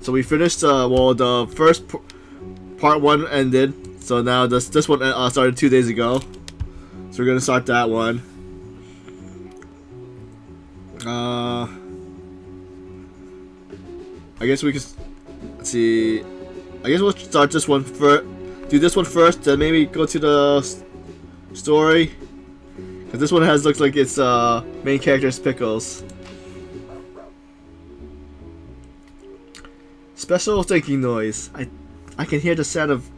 So we finished. Well, the first part one ended. So now this one started 2 days ago. So we're gonna start that one. I guess we could. Let's see. I guess we'll start this one first. Do this one first, then maybe go to the story. Cause this one looks like its main character is Pickles. Special thinking noise. I can hear the sound of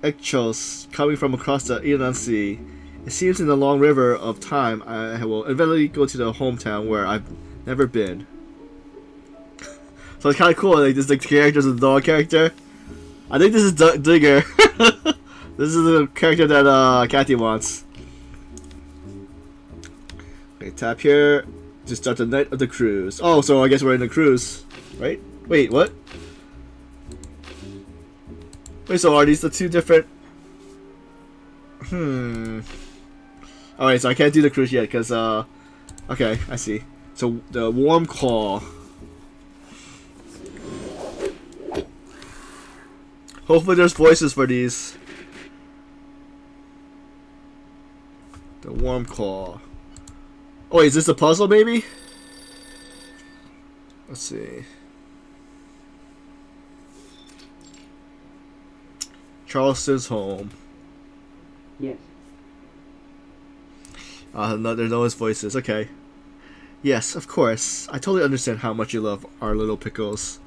echoes coming from across the inland sea. It seems in the long river of time I will eventually go to the hometown where I've never been. So it's kind of cool. Like this, the character's a dog character. I think this is Digger. This is the character that Kathy wants. Okay, tap here to start the night of the cruise. Oh, so I guess we're in the cruise, right? Wait, what? Wait, so are these the two different? Alright, so I can't do the cruise yet because okay, I see. So the warm call. Hopefully there's voices for these. The warm call. Oh, wait, is this a puzzle maybe? Let's see. Charleston's home. Yes. No, there's no voices. Okay. Yes, of course. I totally understand how much you love our little Pickles.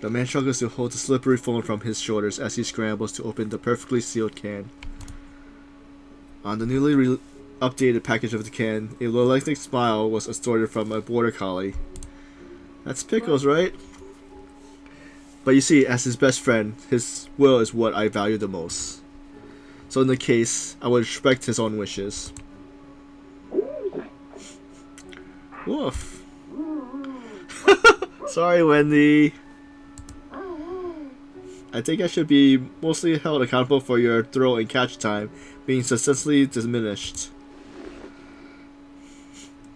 The man struggles to hold the slippery phone from his shoulders as he scrambles to open the perfectly sealed can. On the newly updated package of the can, a realistic smile was extorted from a border collie. That's Pickles, right? But you see, as his best friend, his will is what I value the most. So in the case, I would respect his own wishes. Woof. Sorry, Wendy. I think I should be mostly held accountable for your throw and catch time being substantially diminished.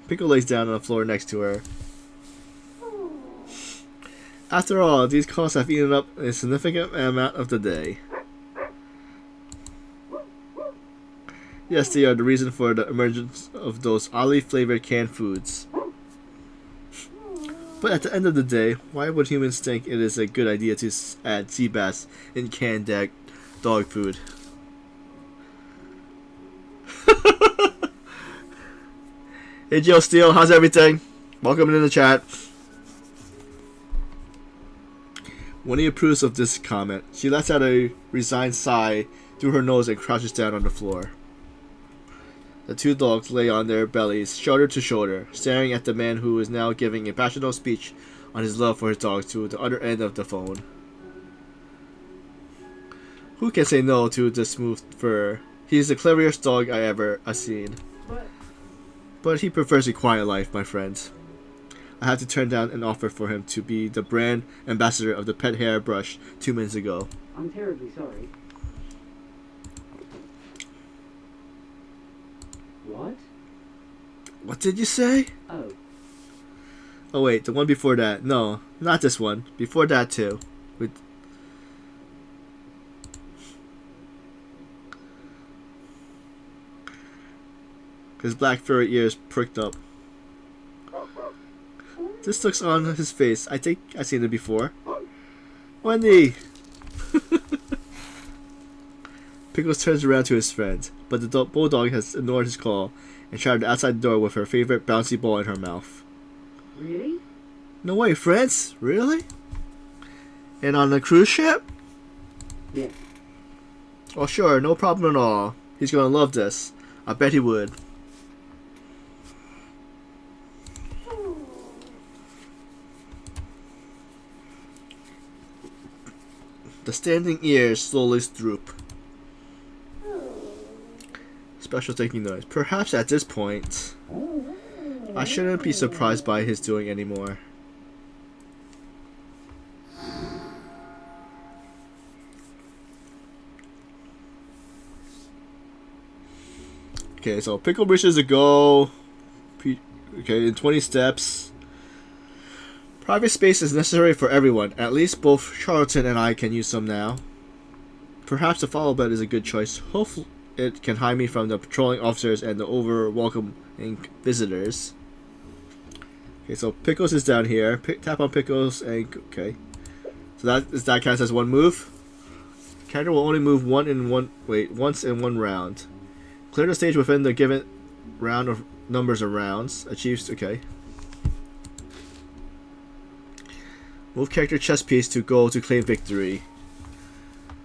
Pickle lays down on the floor next to her. After all, these calls have eaten up a significant amount of the day. Yes, they are the reason for the emergence of those oddly flavored canned foods. But at the end of the day, why would humans think it is a good idea to add sea bass in canned dog food? Hey Joe Steele, how's everything? Welcome in the chat. Winnie approves of this comment. She lets out a resigned sigh through her nose and crouches down on the floor. The two dogs lay on their bellies, shoulder to shoulder, staring at the man who is now giving a passionate speech on his love for his dogs to the other end of the phone. Who can say no to this smooth fur? He's the cleverest dog I ever seen. But he prefers a quiet life, my friend. I had to turn down an offer for him to be the brand ambassador of the pet hair brush 2 minutes ago. I'm terribly sorry. What? What did you say? Oh. Oh wait, the one before that. No, not this one. Before that too. With his black furry ears pricked up. This looks on his face. I think I've seen it before. Wendy! Pickles turns around to his friend, but the bulldog has ignored his call and shouted outside the door with her favorite bouncy ball in her mouth. Really? No way, France? Really? And on a cruise ship? Yeah. Oh sure, no problem at all. He's gonna love this. I bet he would. The standing ears slowly droop. Special thinking noise. Perhaps at this point, I shouldn't be surprised by his doing anymore. Okay, so Pickle wishes to go. Okay, in 20 steps. Private space is necessary for everyone. At least both Charlton and I can use some now. Perhaps the follow bed is a good choice. Hopefully it can hide me from the patrolling officers and the over-welcoming visitors. Okay, so Pickles is down here. Tap on Pickles and... Okay. So that counts as one move. Character will only move once in one round. Clear the stage within the given round of numbers of rounds. Achieves... Okay. Move character chess piece to goal to claim victory.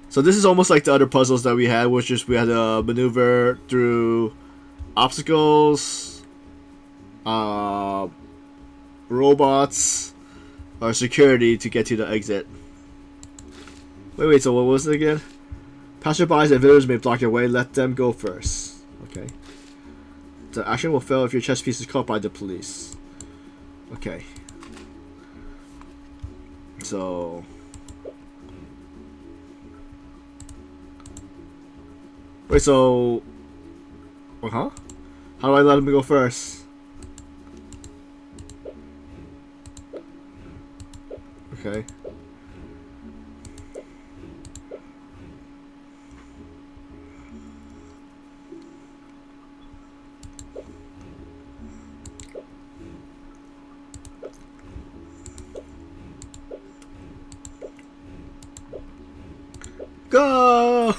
So this is almost like the other puzzles that we had, which is we had to maneuver through obstacles, robots, or security to get to the exit. Wait, so what was it again? Passerbys and visitors may block your way, let them go first. Okay. The action will fail if your chess piece is caught by the police. Okay. So... Wait, so... How do I let him go first? Okay. Go!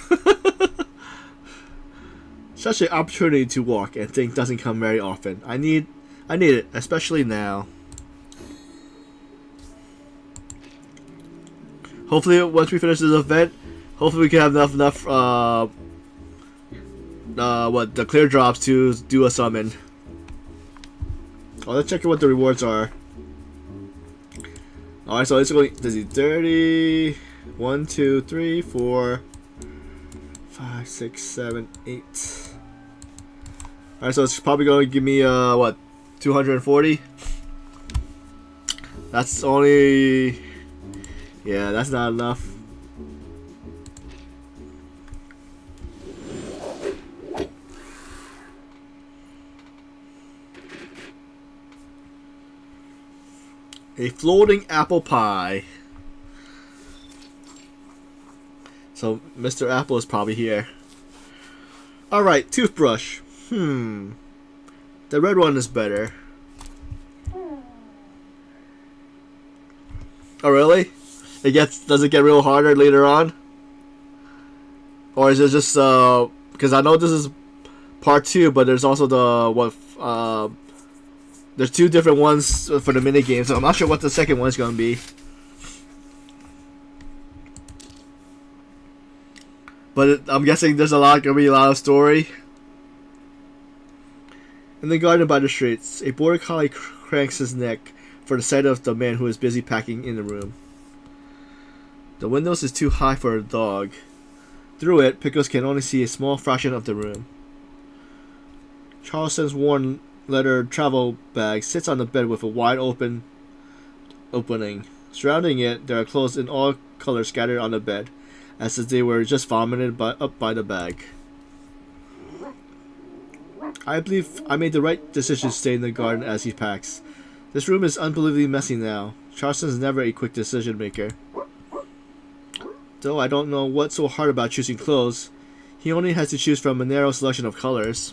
Such an opportunity to walk and think doesn't come very often. I need it, especially now. Hopefully, once we finish this event, hopefully we can have enough the clear drops to do a summon. Oh, let's check what the rewards are. Alright, so it's going. Does he 30? 1, 2, 3, 4, 5, 6, 7, 8. Alright, so it's probably going to give me, what, 240? That's only... Yeah, that's not enough. A floating apple pie. So, Mr. Apple is probably here. Alright, toothbrush. The red one is better. Oh, really? Does it get real harder later on? Or is it just, because I know this is part 2, but there's also there's 2 different ones for the minigame, so I'm not sure what the second one's gonna be. But I'm guessing there's gonna be a lot of story. In the garden by the streets, a border collie cranks his neck for the sight of the man who is busy packing in the room. The windows is too high for a dog. Through it, Pickles can only see a small fraction of the room. Charleston's worn leather travel bag sits on the bed with a wide opening. Surrounding it, there are clothes in all colors scattered on the bed, as if they were just vomited up by the bag. I believe I made the right decision to stay in the garden as he packs. This room is unbelievably messy now. Charleston is never a quick decision maker. Though I don't know what's so hard about choosing clothes, he only has to choose from a narrow selection of colors.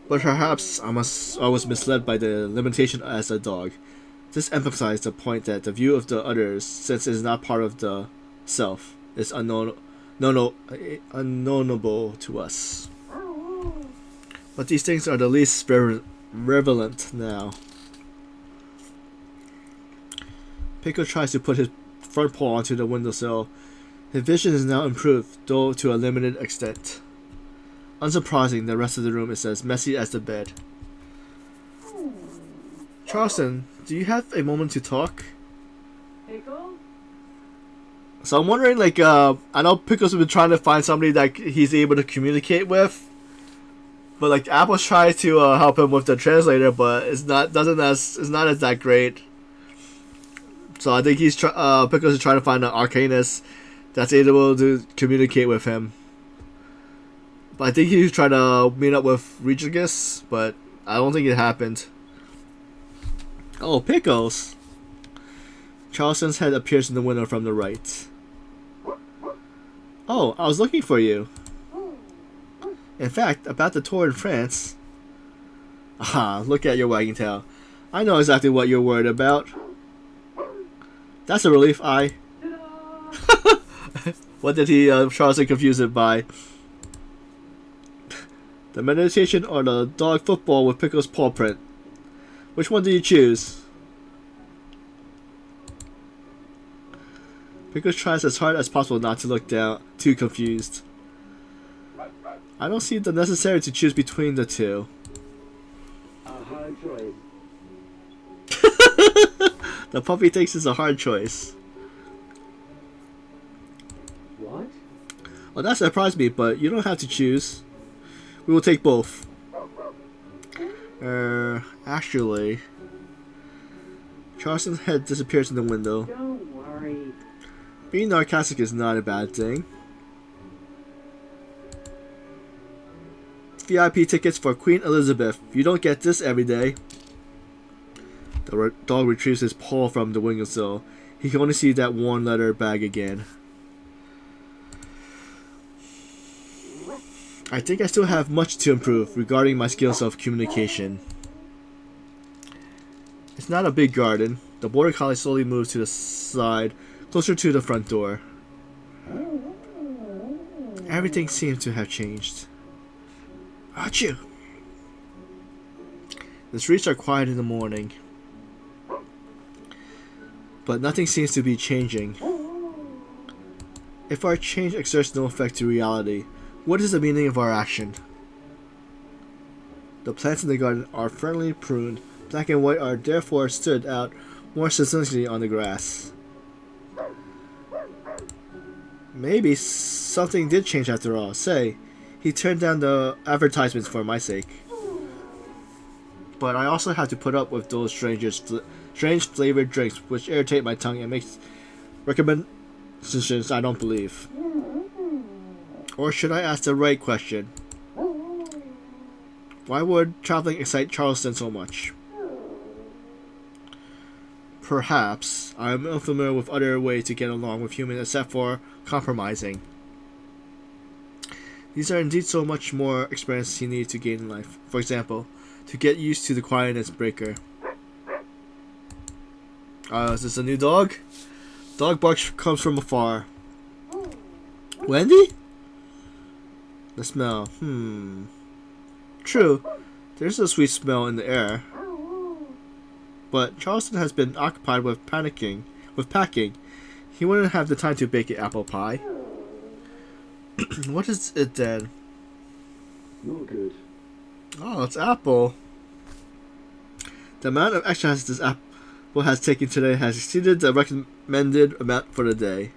But perhaps I was misled by the limitation as a dog. This emphasized the point that the view of the others, since it is not part of the self, is unknowable to us. But these things are the least relevant now. Pickle tries to put his front paw onto the windowsill. His vision is now improved, though to a limited extent. Unsurprising, the rest of the room is as messy as the bed. Charleston, do you have a moment to talk? Pickles? So I'm wondering, like, I know Pickles has been trying to find somebody that he's able to communicate with. But like Apple tries to help him with the translator, but it's not as that great. So I think Pickles is trying to find an Arcanist that's able to communicate with him. But I think he's trying to meet up with Regigus, but I don't think it happened. Oh, Pickles! Charleston's head appears in the window from the right. Oh, I was looking for you. In fact, about the tour in France. Aha, look at your wagging tail. I know exactly what you're worried about. That's a relief. Ta-da! What did Charleston confuse it by? The meditation or the dog football with Pickles' paw print? Which one do you choose? Pickles tries as hard as possible not to look down too confused. I don't see the necessary to choose between the two. A hard choice. The puppy thinks it's a hard choice. What? Well, that surprised me, but you don't have to choose. We will take both. Actually... Charleston's head disappears in the window. Don't worry. Being sarcastic is not a bad thing. VIP tickets for Queen Elizabeth. You don't get this every day. The dog retrieves his paw from the windowsill. He can only see that worn leather bag again. I think I still have much to improve regarding my skills of communication. It's not a big garden. The border collie slowly moves to the side, closer to the front door. Everything seems to have changed. Achoo! The streets are quiet in the morning, but nothing seems to be changing. If our change exerts no effect to reality, what is the meaning of our action? The plants in the garden are firmly pruned. Black and white are therefore stood out more succinctly on the grass. Maybe something did change after all. Say, he turned down the advertisements for my sake. But I also have to put up with those strange flavored drinks which irritate my tongue and makes recommendations I don't believe. Or should I ask the right question? Why would traveling excite Charleston so much? Perhaps I am unfamiliar with other ways to get along with humans except for compromising. These are indeed so much more experience he needs to gain in life. For example, to get used to the quietness breaker. Is this a new dog? Dog bark comes from afar. Wendy? The smell. True, there's a sweet smell in the air. But Charleston has been occupied with packing. He wouldn't have the time to bake an apple pie. What is it then? Not good. Oh, it's apple. The amount of exercise this apple has taken today has exceeded the recommended amount for the day.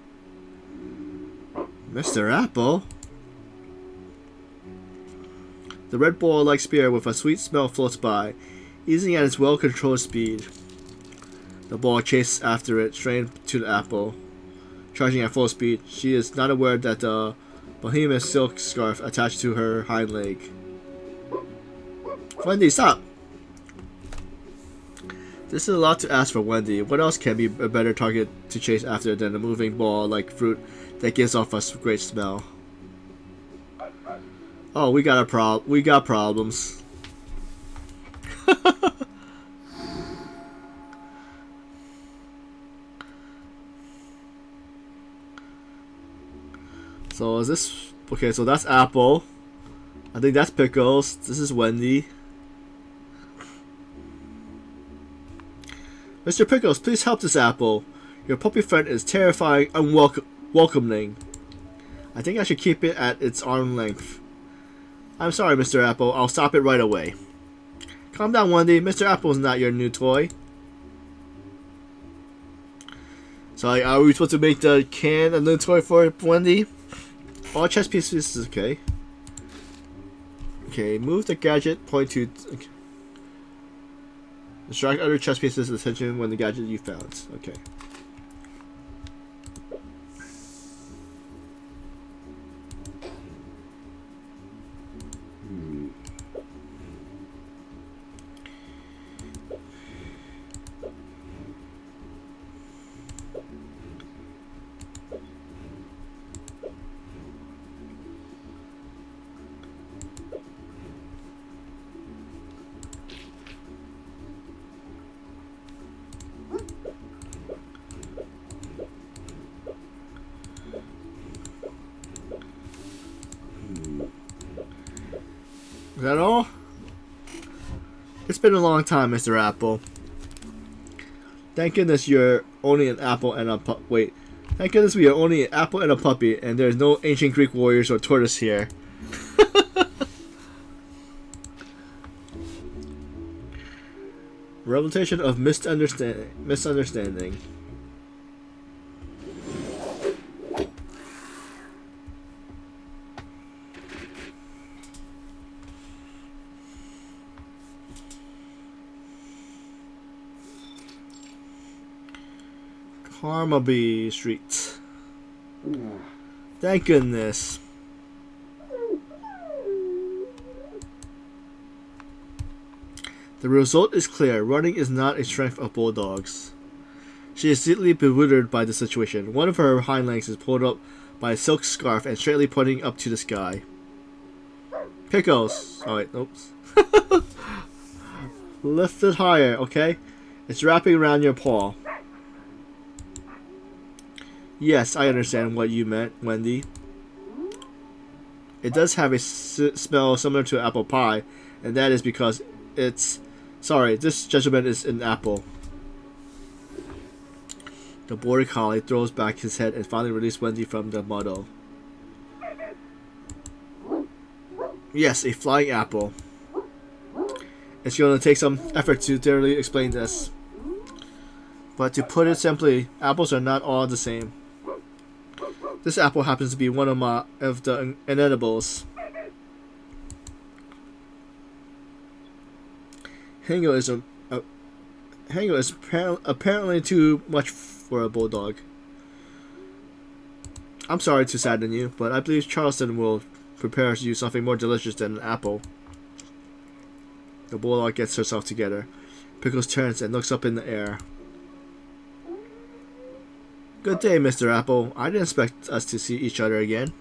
Mr. Apple? The red ball-like spear with a sweet smell floats by, easing at its well-controlled speed. The ball chases after it, straight to the apple. Charging at full speed, she is not aware that the behemoth silk scarf attached to her hind leg. Wendy, stop! This is a lot to ask for Wendy. What else can be a better target to chase after than a moving ball-like fruit that gives off a great smell? Oh, we got problems. So is this okay? So that's Apple. I think that's Pickles. This is Wendy. Mr. Pickles, please help this apple. Your puppy friend is terrifying, unwelcoming. I think I should keep it at its arm length. I'm sorry, Mr. Apple. I'll stop it right away. Calm down, Wendy. Mr. Apple is not your new toy. So, are we supposed to make the can a new toy for Wendy? All chess pieces is okay. Okay, move the gadget point to... Okay. Distract other chess pieces' attention when the gadget you found. Okay. Is that all? It's been a long time, Mr. Apple. Thank goodness you're only an apple and a wait. Thank goodness we are only an apple and a puppy, and there's no ancient Greek warriors or tortoise here. Revelation of misunderstanding. Carnaby Street. Thank goodness. The result is clear. Running is not a strength of bulldogs. She is deeply bewildered by the situation. One of her hind legs is pulled up by a silk scarf and straightly pointing up to the sky. Pickles! Oh wait, oops. Lift it higher, okay? It's wrapping around your paw. Yes, I understand what you meant, Wendy. It does have a smell similar to apple pie, and that is because it's... Sorry, this gentleman is an apple. The border collie throws back his head and finally releases Wendy from the muddle. Yes, a flying apple. It's going to take some effort to thoroughly explain this. But to put it simply, apples are not all the same. This apple happens to be one of the inedibles. Hango is apparently too much for a bulldog. I'm sorry to sadden you, but I believe Charleston will prepare you something more delicious than an apple. The bulldog gets herself together. Pickles turns and looks up in the air. Good day, Mr. Apple. I didn't expect us to see each other again.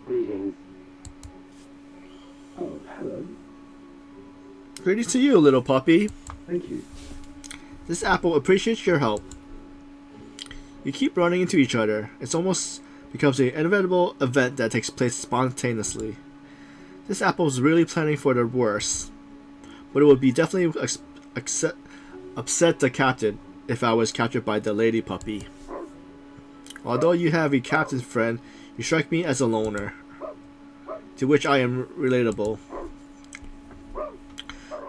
Greetings. Oh, hello. Greetings to you, little puppy. Thank you. This apple appreciates your help. You keep running into each other. It's almost becomes an inevitable event that takes place spontaneously. This apple is really planning for the worst. But it would be definitely upset the captain if I was captured by the lady puppy. Although you have a captain friend, you strike me as a loner, to which I am relatable.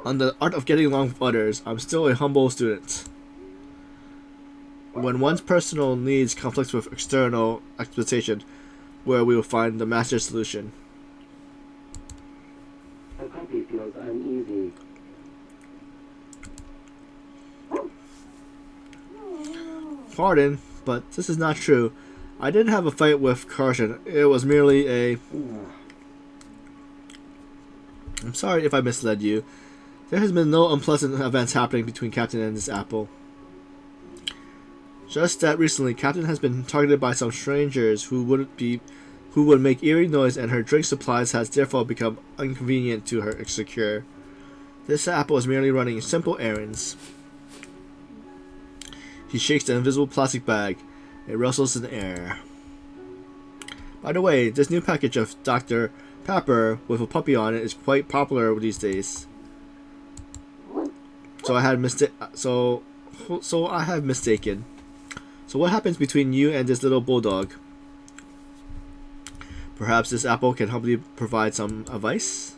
On the art of getting along with others, I'm still a humble student. When one's personal needs conflict with external expectation, where we will find the master solution. The puppy feels uneasy. Pardon, but this is not true. I didn't have a fight with Carson. It was merely a... I'm sorry if I misled you. There has been no unpleasant events happening between Captain and this apple. Just that recently, Captain has been targeted by some strangers who would make eerie noise, and her drink supplies has therefore become inconvenient to her secure. This apple is merely running simple errands. He shakes the invisible plastic bag. It rustles in the air. By the way, this new package of Dr. Pepper with a puppy on it is quite popular these days. So I have mistaken. So what happens between you and this little bulldog? Perhaps this apple can help you provide some advice?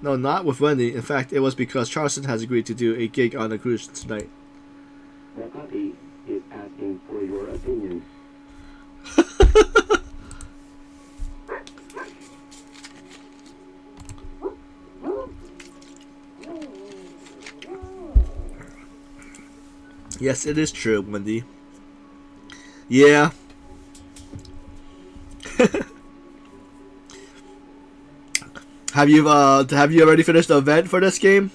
No, not with Wendy. In fact, it was because Charleston has agreed to do a gig on the cruise tonight. The puppy is asking for your opinion. Yes, it is true, Wendy. Yeah. Have you already finished the event for this game?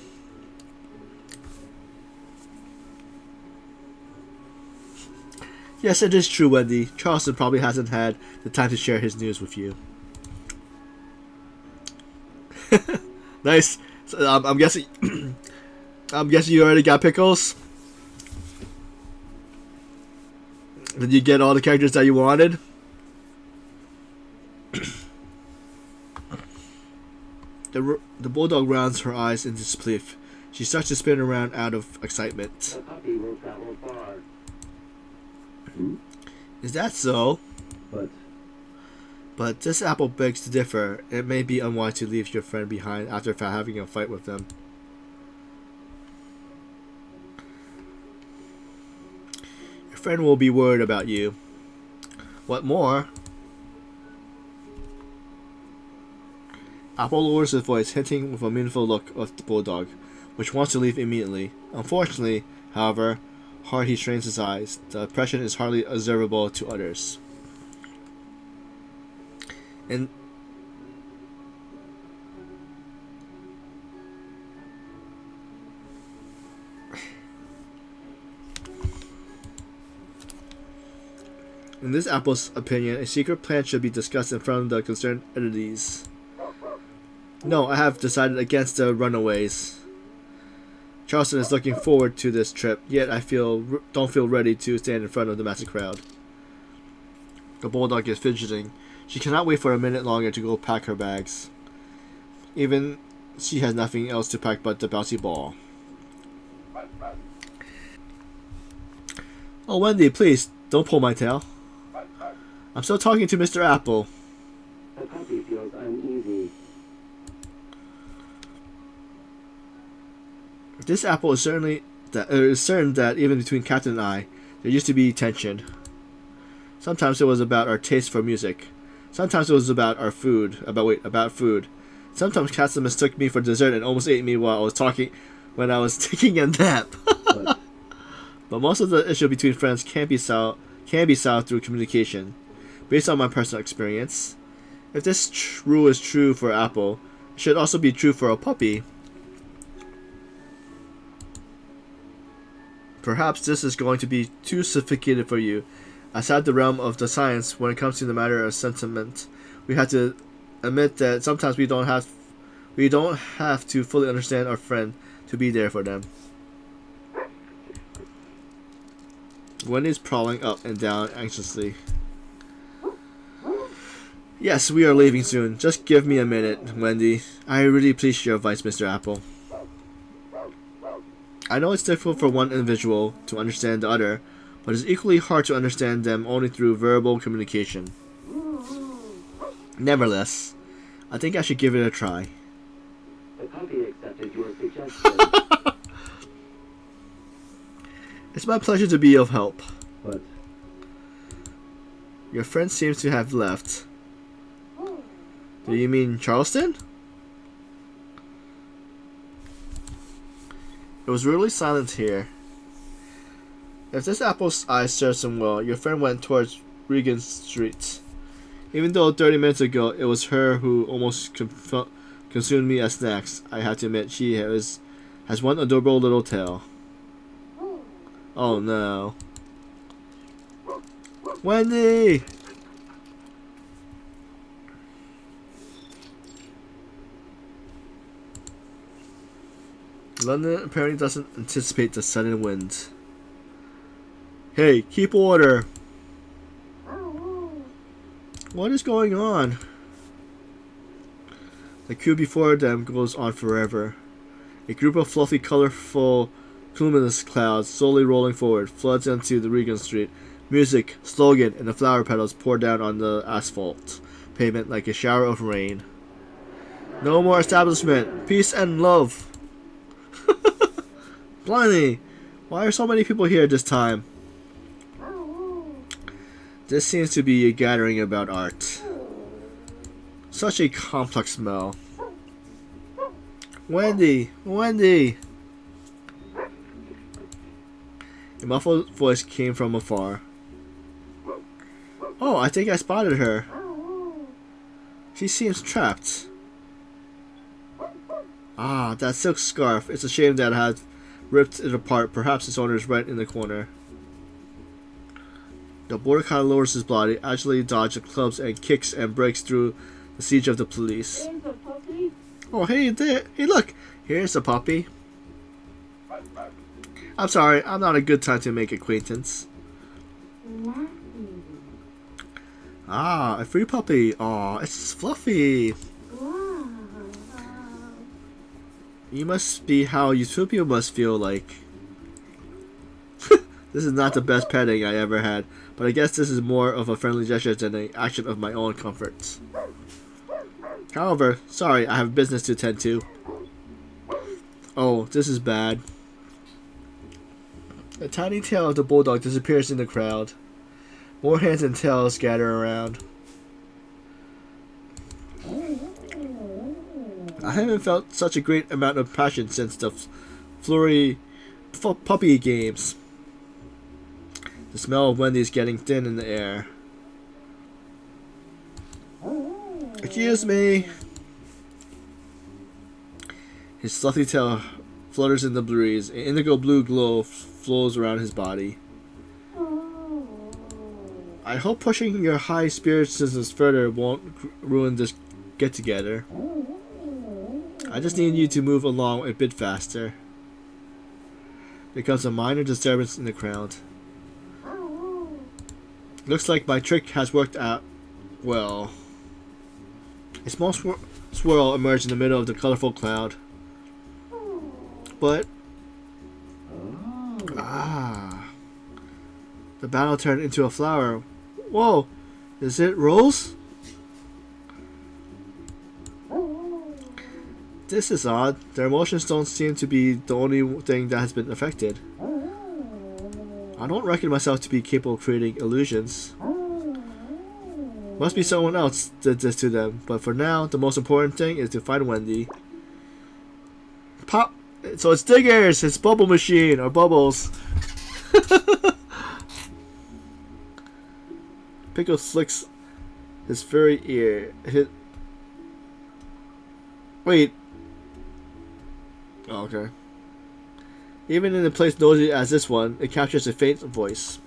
Yes, it is true, Wendy. Charleston probably hasn't had the time to share his news with you. Nice. So, I'm guessing. I'm guessing you already got Pickles. Did you get all the characters that you wanted? The bulldog rounds her eyes in disbelief. She starts to spin around out of excitement. The puppy will travel far. Is that so? But But this apple begs to differ. It may be unwise to leave your friend behind after having a fight with them. Your friend will be worried about you. What more? Apple lowers his voice, hinting with a meaningful look of the bulldog, which wants to leave immediately. Unfortunately, however, hard he strains his eyes. The impression is hardly observable to others. In this apple's opinion, a secret plan should be discussed in front of the concerned entities. No, I have decided against the runaways. Charleston is looking forward to this trip, yet I don't feel ready to stand in front of the massive crowd. The bulldog is fidgeting. She cannot wait for a minute longer to go pack her bags. Even she has nothing else to pack but the bouncy ball. Oh, Wendy, please, don't pull my tail. I'm still talking to Mr. Apple. the puppy feels uneasy. This apple is certain that even between Captain and I, there used to be tension. Sometimes it was about our taste for music. Sometimes it was about food. Sometimes Captain mistook me for dessert and almost ate me when I was taking a nap. But most of the issue between friends can be solved through communication. Based on my personal experience, if this rule is true for Apple, it should also be true for a puppy. Perhaps this is going to be too sophisticated for you. Outside the realm of the science, when it comes to the matter of sentiment, we have to admit that sometimes we don't have to fully understand our friend to be there for them. Wendy's prowling up and down anxiously. Yes, we are leaving soon. Just give me a minute, Wendy. I really appreciate your advice, Mr. Apple. I know it's difficult for one individual to understand the other, but it's equally hard to understand them only through verbal communication. Nevertheless, I think I should give it a try. The puppy accepted your suggestion. It's my pleasure to be of help. But Your friend seems to have left. Do you mean Charleston? It was really silent here. If this apple's eye serves him well, your friend went towards Regent Street. Even though 30 minutes ago it was her who almost consumed me as snacks, I have to admit she has one adorable little tail. Oh no. Wendy! London apparently doesn't anticipate the sudden wind. Hey, keep order! What is going on? The queue before them goes on forever. A group of fluffy, colorful, cumulus clouds slowly rolling forward floods into the Regent Street. Music, slogan, and the flower petals pour down on the asphalt pavement like a shower of rain. No more establishment. Peace and love. Blimey, why are so many people here this time? This seems to be a gathering about art. Such a complex smell. Wendy! Wendy! A muffled voice came from afar. Oh, I think I spotted her. She seems trapped. Ah, that silk scarf. It's a shame that I had ripped it apart. Perhaps its owner is right in the corner. The border collie lowers his body, agilely dodges clubs and kicks and breaks through the siege of the police. There's a puppy. Oh, hey there! Hey, look! Here's a puppy. I'm sorry, I'm not a good time to make acquaintance. Ah, a free puppy. Aw, it's fluffy. You must be how Utopia must feel like. This is not the best petting I ever had, but I guess this is more of a friendly gesture than an action of my own comforts. However, sorry, I have business to attend to. Oh, this is bad. The tiny tail of the bulldog disappears in the crowd. More hands and tails scatter around. I haven't felt such a great amount of passion since the flurry puppy games. The smell of Wendy's getting thin in the air. Excuse me. His fluffy tail flutters in the breeze. An indigo blue glow flows around his body. I hope pushing your high spirits further won't ruin this get-together. I just need you to move along a bit faster. There comes a minor disturbance in the crowd. Looks like my trick has worked out well. A small swirl emerged in the middle of the colorful cloud. But... the battle turned into a flower. Whoa! Is it Rose? This is odd. Their emotions don't seem to be the only thing that has been affected. I don't reckon myself to be capable of creating illusions. Must be someone else did this to them, but for now, the most important thing is to find Wendy. Pop! So it's Diggers! It's Bubble Machine, or Bubbles. Pickles flicks his furry ear. Wait. Oh, okay. Even in a place noisy as this one, it captures a faint voice.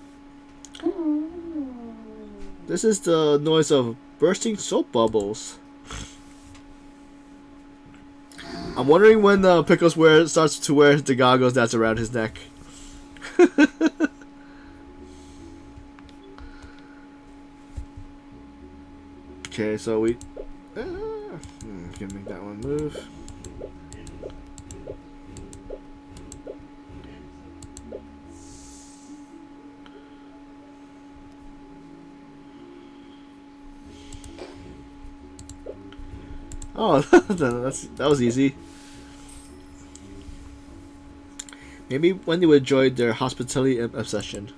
This is the noise of bursting soap bubbles. I'm wondering when Pickles starts to wear the goggles that's around his neck. Okay, so we... can make that one move. Oh, that was easy. Maybe Wendy would enjoy their hospitality obsession.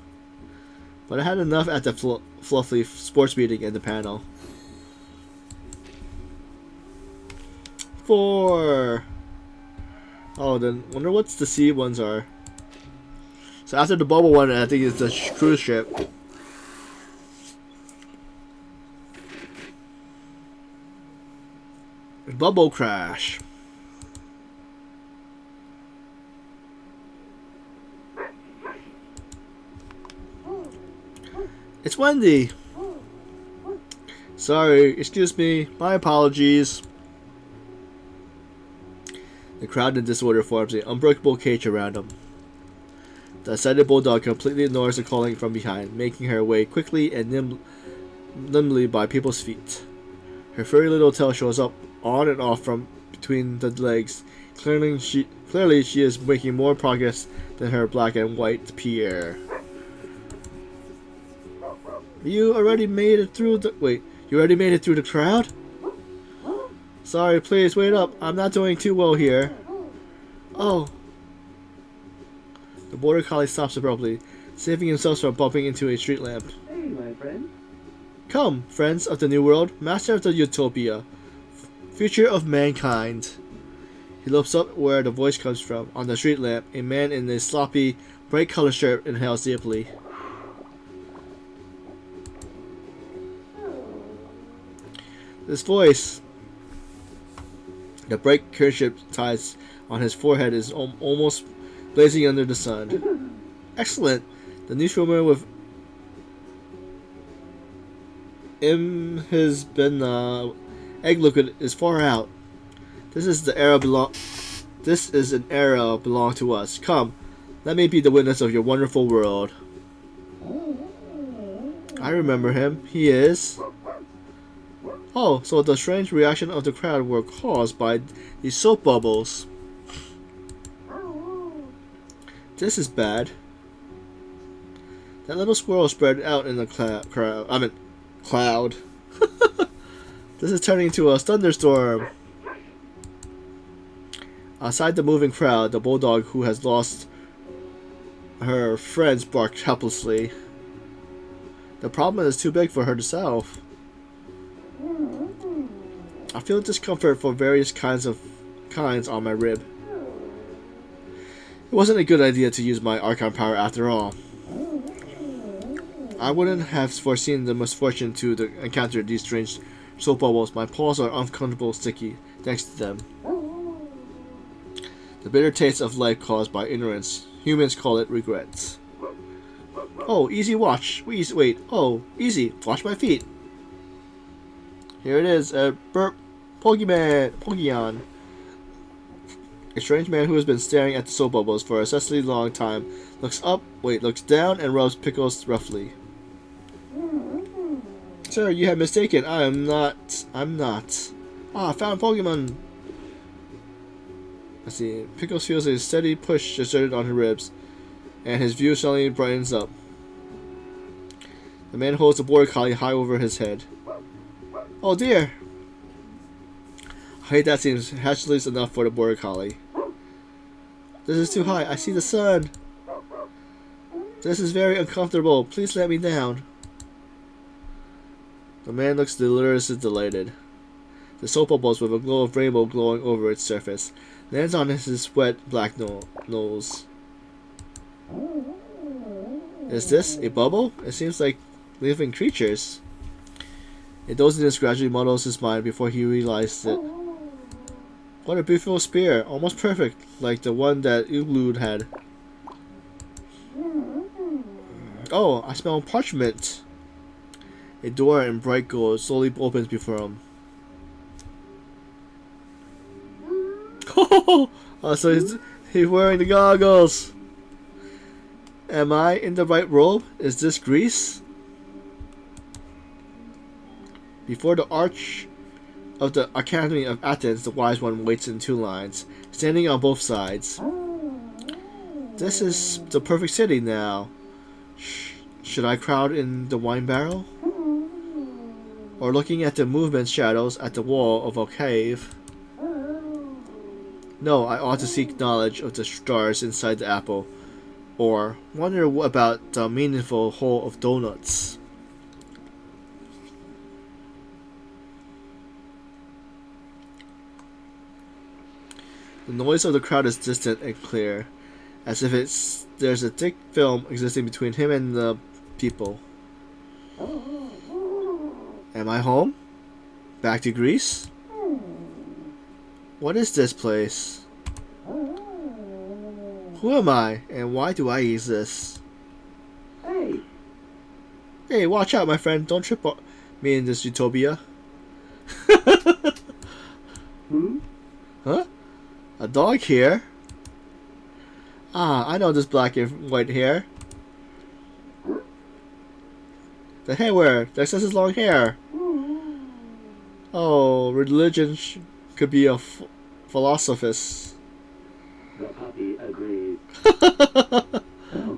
But I had enough at the fluffy sports meeting and the panel. 4. Oh, then wonder what the C ones are. So after the bubble one, I think it's the cruise ship. Bubble crash. It's Wendy. Sorry, excuse me. My apologies. The crowd in disorder forms an unbreakable cage around him. The excited bulldog completely ignores the calling from behind, making her way quickly and nimbly by people's feet. Her furry little tail shows up on and off from between the legs. Clearly she is making more progress than her black and white peer. You already made it through the crowd? Sorry, please wait up. I'm not doing too well here. Oh. The border collie stops abruptly, saving himself from bumping into a street lamp. Hey, my friend. Come, friends of the New World, master of the Utopia, future of mankind. He looks up where the voice comes from. On the street lamp, a man in a sloppy, bright-colored shirt inhales deeply. This voice, the bright kerchief ties on his forehead is almost blazing under the sun. Excellent! The newswoman with has been egg liquid is far out. This is an era belong to us. Come, let me be the witness of your wonderful world. I remember him. He is... Oh, so the strange reaction of the crowd were caused by these soap bubbles. This is bad. That little squirrel spread out in the cloud. This is turning into a thunderstorm. Outside the moving crowd, the bulldog who has lost her friends barked helplessly. The problem is too big for her to solve. I feel discomfort for various kinds on my rib. It wasn't a good idea to use my Archon power after all. I wouldn't have foreseen the misfortune to encounter these strange soap bubbles. My paws are uncomfortable sticky next to them. The bitter taste of life caused by ignorance. Humans call it regrets. Oh, easy watch. Wait. Oh, easy. Watch my feet. Here it is. Burp. Pokemon. A strange man who has been staring at the soap bubbles for a excessively long time looks down and rubs Pickles roughly. Sir, you have mistaken. I'm not. Ah, I found Pokemon. Let's see. Pickles feels a steady push exerted on her ribs, and his view suddenly brightens up. The man holds the border collie high over his head. Oh dear! Height that seems hatchless enough for the border collie. This is too high. I see the sun. This is very uncomfortable. Please let me down. The man looks deliriously delighted. The soap bubbles with a glow of rainbow glowing over its surface lands on his wet black nose. Is this a bubble? It seems like living creatures. A doziness gradually muddles his mind before he realizes it. What a beautiful spear, almost perfect, like the one that Uglud had. Oh, I smell parchment. A door in bright gold slowly opens before him. Oh, so he's wearing the goggles. Am I in the right robe? Is this Greece? Before the arch of the Academy of Athens, the wise one waits in 2 lines, standing on both sides. This is the perfect city now. Should I crowd in the wine barrel? Or looking at the movement shadows at the wall of a cave? No, I ought to seek knowledge of the stars inside the apple, or wonder about the meaningful hole of donuts. The noise of the crowd is distant and clear, as if there's a thick film existing between him and the people. Am I home? Back to Greece? What is this place? Who am I, and why do I exist? Hey, Hey, watch out, my friend. Don't trip me in this utopia. Huh? A dog here? Ah, I know this black and white hair. The hair wearer, the excessive long hair. Oh, religion could be a philosophist. the puppy agrees. Oh,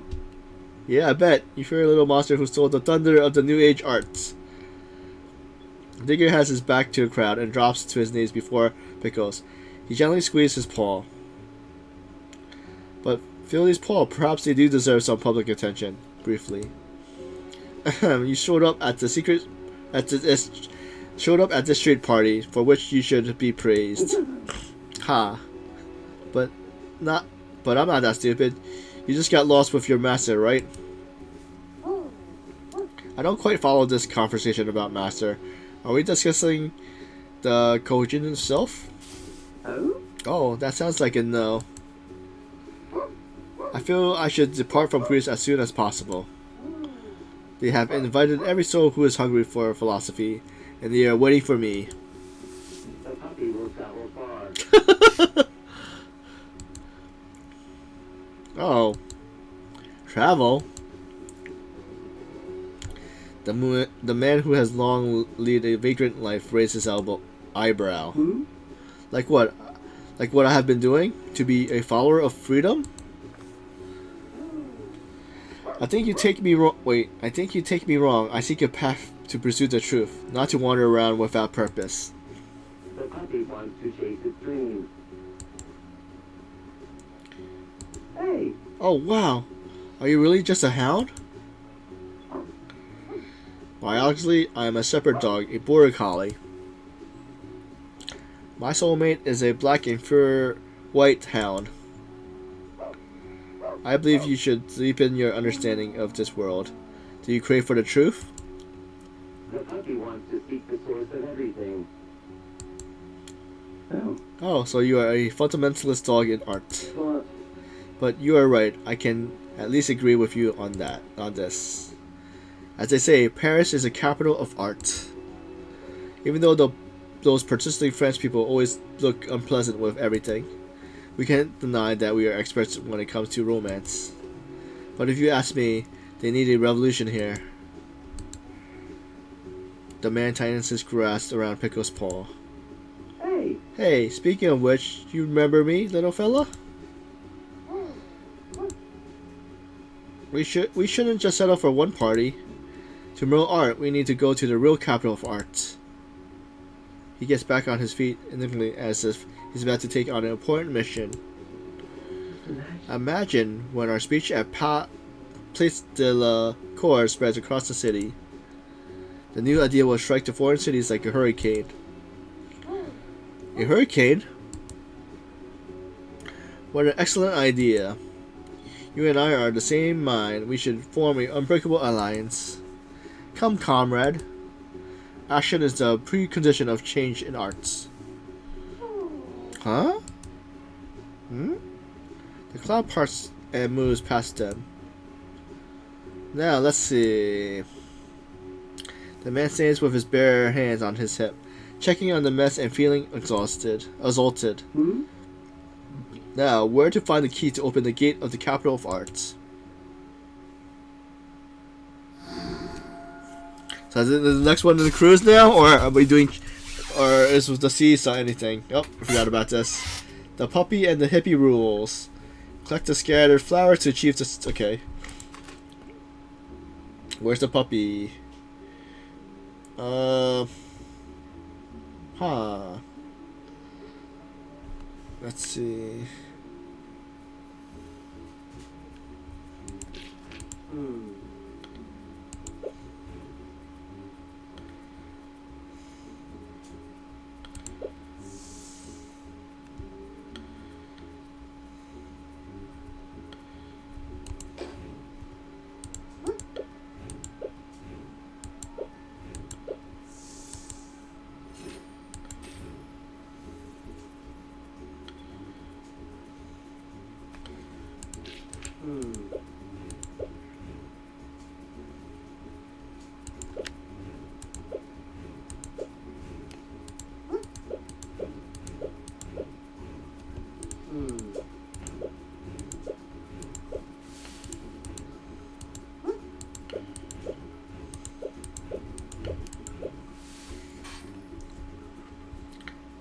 Yeah, I bet. You fear a little monster who stole the thunder of the New Age arts. Digger has his back to the crowd and drops to his knees before Pickles. He gently squeezes his paw. But feel his paw. Perhaps they do deserve some public attention. Briefly. You showed up at the street party, for which you should be praised. Ha. But I'm not that stupid. You just got lost with your master, right? I don't quite follow this conversation about master. Are we discussing the Kojin himself? oh, Oh, that sounds like a no. I feel I should depart from Greece as soon as possible. They have invited every soul who is hungry for philosophy, and they are waiting for me. the puppy will travel far. Oh. Travel? The man who has long led a vagrant life raised his eyebrow. Like what? Like what I have been doing? To be a follower of freedom? I think you take me wrong. Wait, I think you take me wrong. I seek a path to pursue the truth, not to wander around without purpose. The puppy wants to chase its dreams. Hey, Oh wow, are you really just a hound? Biologically, I am a shepherd dog, a border collie. My soulmate is a black and fur white hound. I believe you should deepen your understanding of this world. Do you crave for the truth? the puppy wants to seek the source of everything. Oh, Oh, so you are a fundamentalist dog in art. but But you are right. I can at least agree with you on this. As they say, Paris is the capital of art. Even though those participating French people always look unpleasant with everything, we can't deny that we are experts when it comes to romance. But if you ask me, they need a revolution here. The man tightens his grasp around Pickles' paw. hey, Hey, speaking of which, you remember me, little fella? We shouldn't just settle for one party. To promote art, we need to go to the real capital of art. He gets back on his feet indignantly as if he's about to take on an important mission. Imagine when our speech at Place de la Cour spreads across the city. The new idea will strike the foreign cities like a hurricane. A hurricane? What an excellent idea. You and I are the same mind. We should form an unbreakable alliance. Come, comrade. Action is the precondition of change in arts. Huh? The cloud parts and moves past them. Now, let's see. The man stands with his bare hands on his hip, checking on the mess and feeling exalted. Now, where to find the key to open the gate of the capital of arts? So is the next one in the cruise now, or are we doing, or is the seesaw anything? Oh, I forgot about this. The puppy and the hippie rules. Collect the scattered flowers to achieve this. Okay. Where's the puppy? Let's see.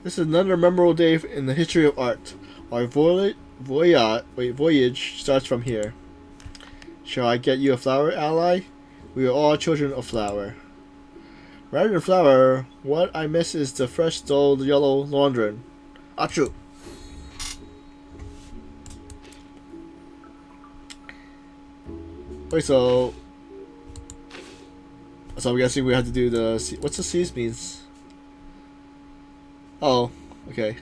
This is another memorable day in the history of art. Our voyage starts from here. Shall I get you a flower, ally? We are all children of flower. Rather than flower, what I miss is the fresh, dull yellow laundron. Achoo! Wait, so I'm guessing we have to do the... What's the C's means? Oh, okay.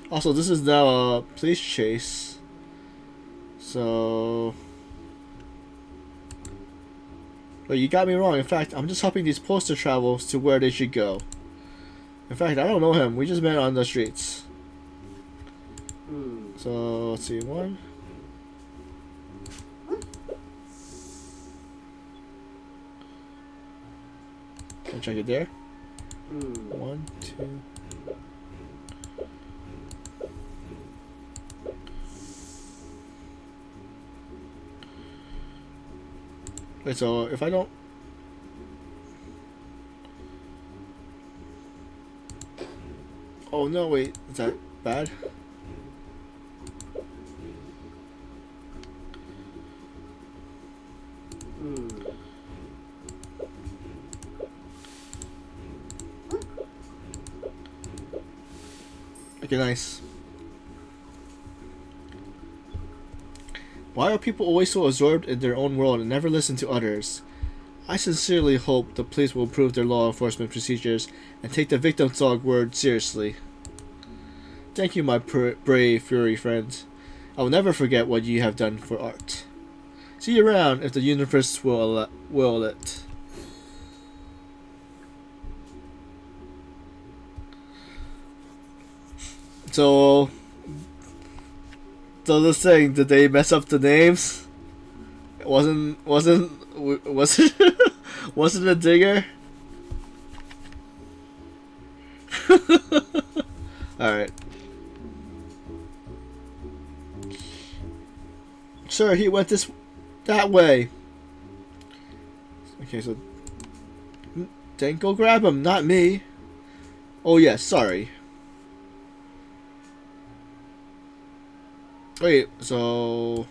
Also, this is now a police chase. So... But you got me wrong. In fact, I'm just helping these poster travels to where they should go. In fact, I don't know him. We just met on the streets. So, let's see. One. Can I check it there? 1, 2. Wait, so if I don't... Oh no, wait. Is that bad? Okay, nice. Why are people always so absorbed in their own world and never listen to others? I sincerely hope the police will improve their law enforcement procedures and take the victim's dog word seriously. Thank you, my brave furry friend. I will never forget what you have done for art. See you around if the universe will it. So this thing, did they mess up the names? Was it wasn't a digger? Alright. Sir, he went that way. Okay, so then go grab him, not me. Oh yes, sorry. Wait, so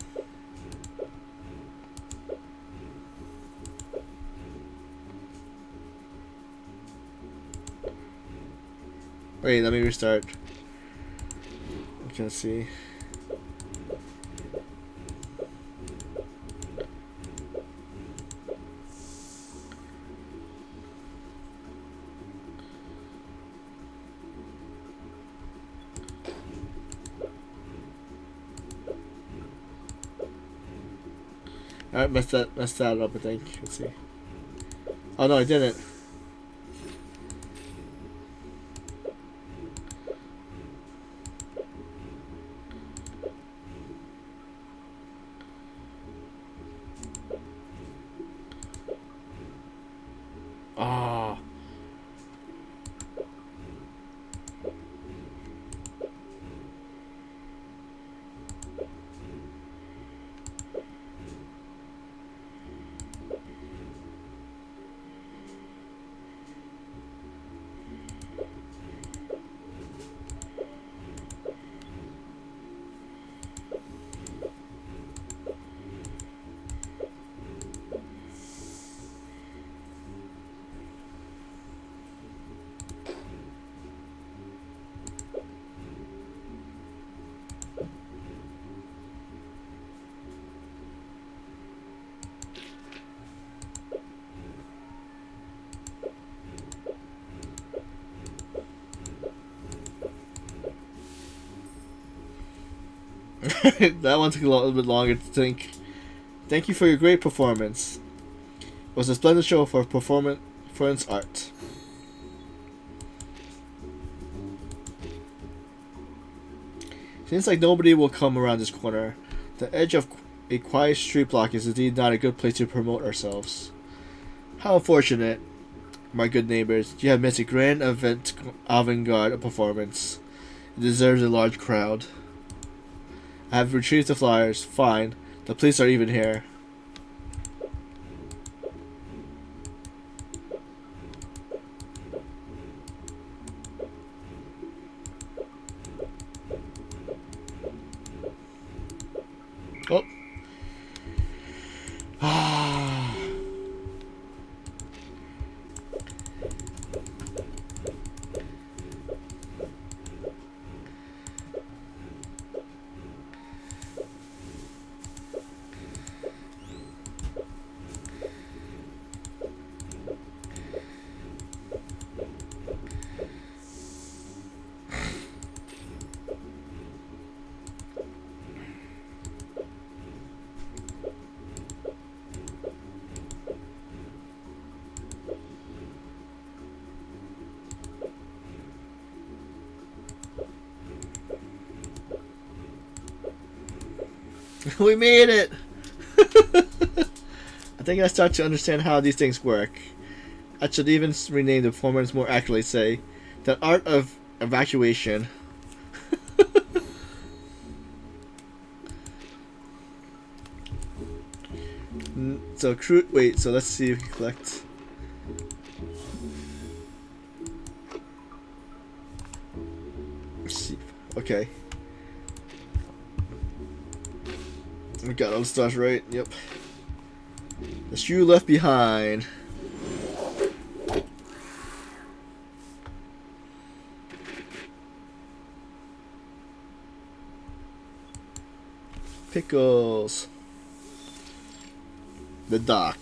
wait, let me restart. Okay, let's see. Alright, messed that up, I think. Let's see. Oh no, I didn't. Ah. That one took a little bit longer to think. Thank you for your great performance. It was a splendid show for performance art. Seems like nobody will come around this corner. The edge of a quiet street block is indeed not a good place to promote ourselves. How unfortunate, my good neighbors. You have missed a grand avant-garde performance. It deserves a large crowd. I have retrieved the flyers. Fine. The police are even here. Oh. Ah. We made it! I think I start to understand how these things work. I should even rename the performance more accurately, say, the art of evacuation. So, wait, so let's see if we can collect. Sheep. Okay. We got all the stuff right. Yep. The shoe left behind. Pickles. The dock.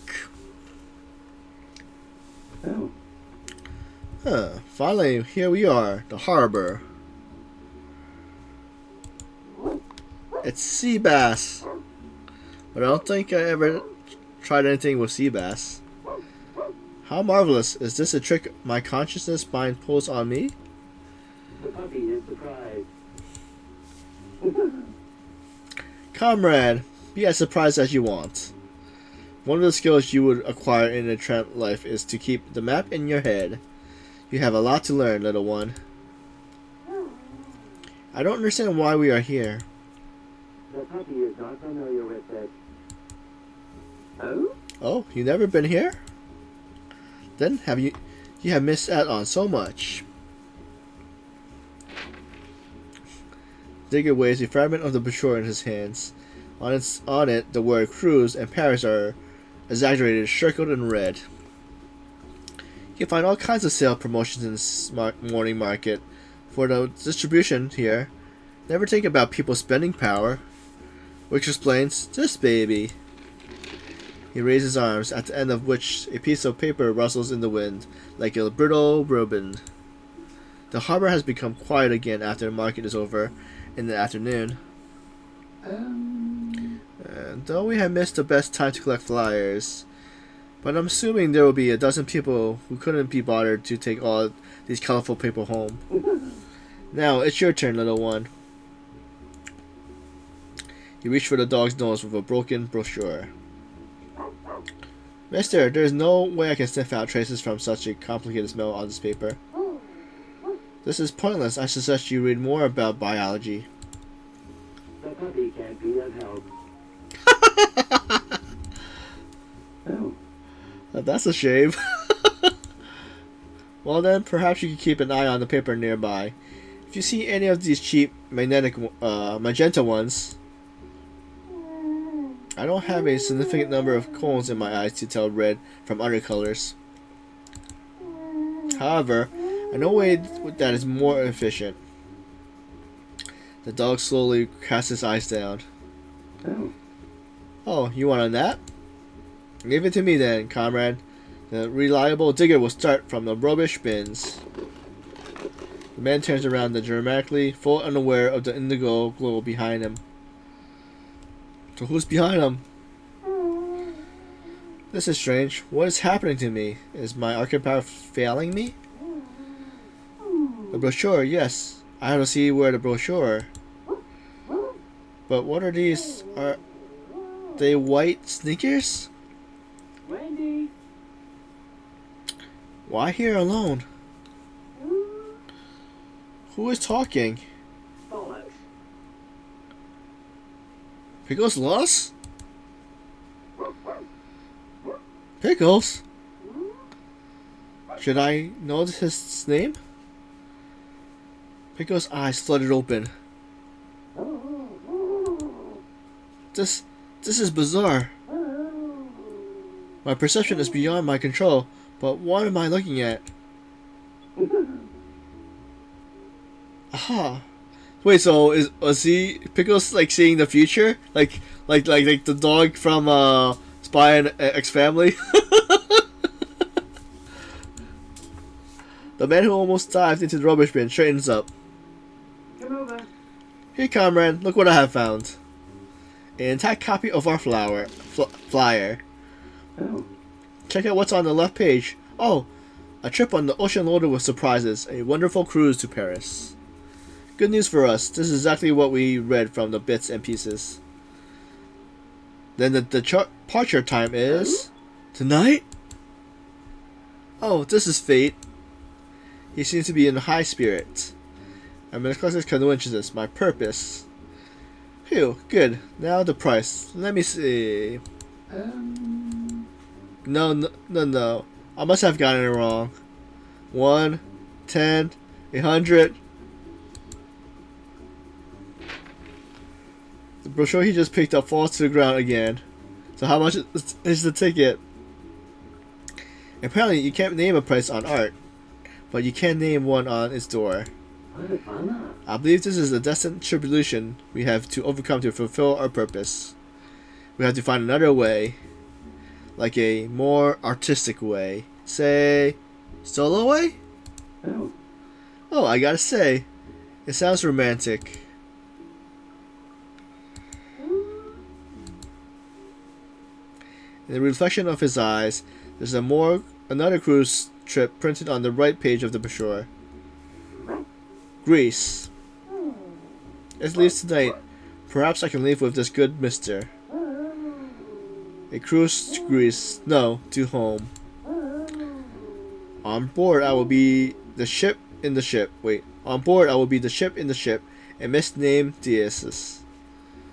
Oh, Finally, here we are, the harbor. It's sea bass. But I don't think I ever tried anything with sea bass. How marvelous. Is this a trick my consciousness mind pulls on me? the puppy is surprised. Comrade, be as surprised as you want. One of the skills you would acquire in a tramp life is to keep the map in your head. You have a lot to learn, little one. I don't understand why we are here. The puppy is not familiar with it. Oh? Oh, you never been here? Then you have missed out on so much. Digger waves a fragment of the brochure in his hands. On it, the word cruise and Paris are exaggerated, circled in red. You can find all kinds of sale promotions in this morning market. For the distribution here, never think about people's spending power. Which explains this baby. He raises his arms, at the end of which a piece of paper rustles in the wind, like a brittle ribbon. The harbor has become quiet again after the market is over in the afternoon. Though we have missed the best time to collect flyers, but I'm assuming there will be a dozen people who couldn't be bothered to take all these colorful paper home. Now, it's your turn, little one. He reached for the dog's nose with a broken brochure. Mister, there's no way I can sniff out traces from such a complicated smell on this paper. This is pointless. I suggest you read more about biology. The puppy can't be of help. Oh, That's a shame. Well then, perhaps you can keep an eye on the paper nearby. If you see any of these cheap magenta ones, I don't have a significant number of cones in my eyes to tell red from other colors. However, I know a way that is more efficient. The dog slowly casts his eyes down. oh. Oh, you want a nap? Give it to me then, comrade. The reliable digger will start from the rubbish bins. The man turns around dramatically, full unaware of the indigo glow behind him. So who's behind him? This is strange. What is happening to me? Is my arcane power failing me? The brochure, yes. I have to see where the brochure. But what are these? Are they white sneakers? Wendy. Why here alone? Who is talking? Bollocks. Pickles lost? Pickles? Should I know his name? Pickles' eyes fluttered open. This is bizarre. My perception is beyond my control, but what am I looking at? Aha. Wait, so was he Pickles like seeing the future? Like the dog from Spy and X Family? The man who almost dived into the rubbish bin straightens up. Come over. Here, comrade, look what I have found. An intact copy of our flyer. Oh, Check out what's on the left page. Oh, a trip on the ocean loaded with surprises. A wonderful cruise to Paris. Good news for us. This is exactly what we read from the bits and pieces. Then the departure time is... tonight? Oh, this is fate. He seems to be in high spirits. I'm going to collect his condolences. My purpose. Phew, good. Now the price. Let me see. No. I must have gotten it wrong. 1, 10, 100. The brochure he just picked up falls to the ground again. So how much is the ticket? Apparently you can't name a price on art, but you can name one on its door. I believe this is a destined tribulation we have to overcome to fulfill our purpose. We have to find another way, like a more artistic way. Say, solo way? Oh, I gotta say, it sounds romantic. In the reflection of his eyes, there's another cruise trip printed on the right page of the brochure. Greece. It leaves tonight. Perhaps I can leave with this good mister. A cruise to Greece. No, to home. On board I will be the ship in the ship. Wait. On board I will be the ship in the ship, a misnamed Deus.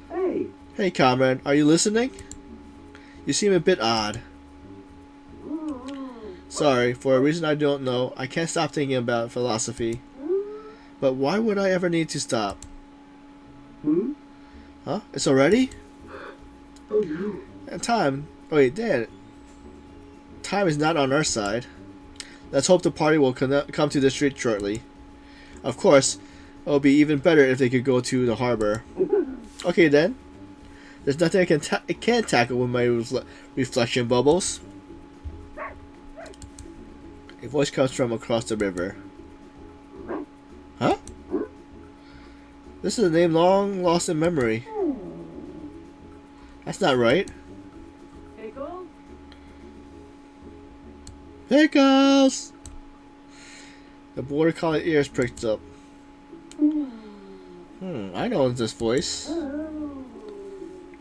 Hey! Hey comrade, are you listening? You seem a bit odd. Sorry, for a reason I don't know, I can't stop thinking about philosophy. But why would I ever need to stop? Huh? It's already? Oh no. And time. Wait, Dan. Time is not on our side. Let's hope the party will come to the street shortly. Of course, it would be even better if they could go to the harbor. Okay then. There's nothing I can't tackle with my reflection bubbles. A voice comes from across the river. Huh? This is a name long lost in memory. That's not right. Pickles? Pickles! The border collie ears pricked up. I know this voice.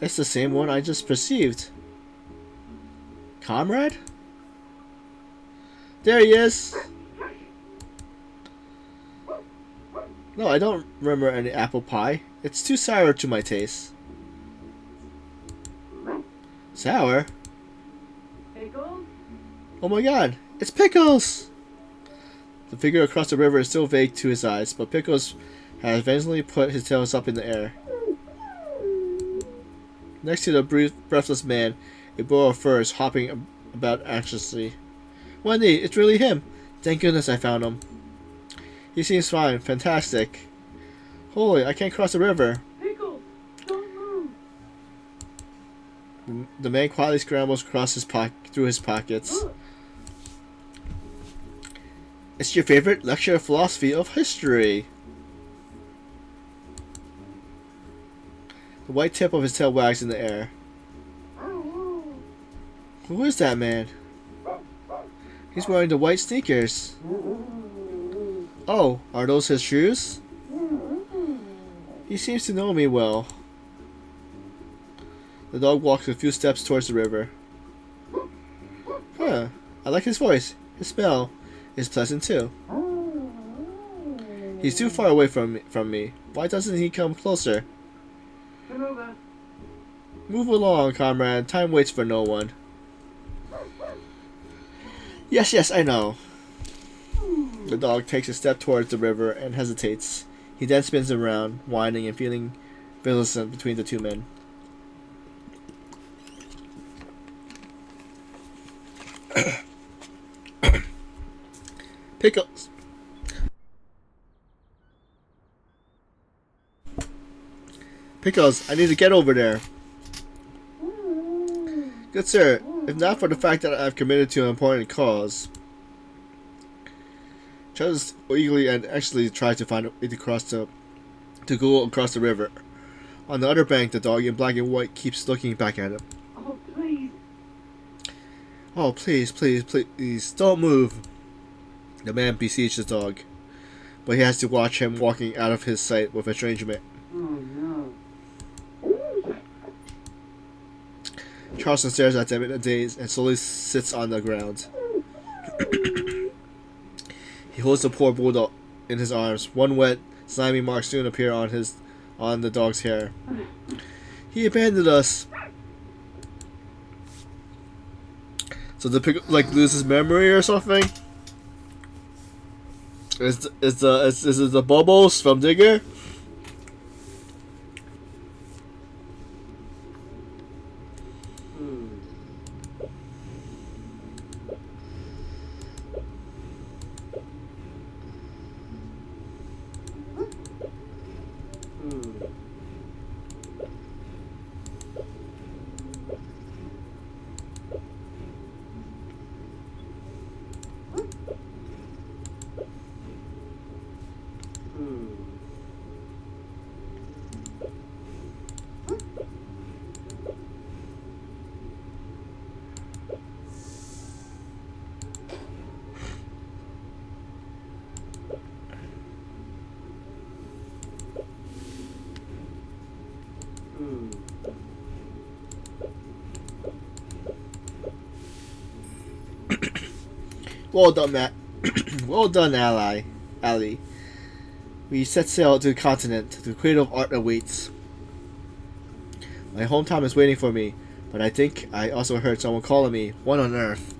It's the same one I just perceived. Comrade? There he is! No, I don't remember any apple pie. It's too sour to my taste. Sour? Pickles? Oh my god, it's Pickles! The figure across the river is still vague to his eyes, but Pickles has eventually put his tails up in the air. Next to the breathless man, a boa of fur is hopping about anxiously. Wendy, it's really him! Thank goodness I found him. He seems fine. Fantastic. Holy, I can't cross the river. Pickles! Don't move! The man quietly scrambles across through his pockets. It's your favorite lecture of philosophy of history. The white tip of his tail wags in the air. Who is that man? He's wearing the white sneakers. Oh, are those his shoes? He seems to know me well. The dog walks a few steps towards the river. Huh, I like his voice. His smell is pleasant too. He's too far away from me. Why doesn't he come closer? Come over. Move along, comrade. Time waits for no one. Yes, I know. The dog takes a step towards the river and hesitates. He then spins around, whining and feeling vigilant between the two men. Pickles! Pickles, I need to get over there. Good sir, if not for the fact that I've committed to an important cause. Charles eagerly and actually tries to find a way to go across the river. On the other bank, the dog in black and white keeps looking back at him. Oh, please. Oh, please, don't move. The man besieges the dog, but he has to watch him walking out of his sight with a strange man. Oh, no. Charleston stares at them in a daze and slowly sits on the ground. He holds the poor bulldog in his arms. One wet, slimy mark soon appear on the dog's hair. He abandoned us. So the pig loses memory or something? Is it the bubbles from Digger? Well done, Matt. Well done, Ali. We set sail to the continent. The cradle of art awaits. My hometown is waiting for me, but I think I also heard someone calling me. What on earth?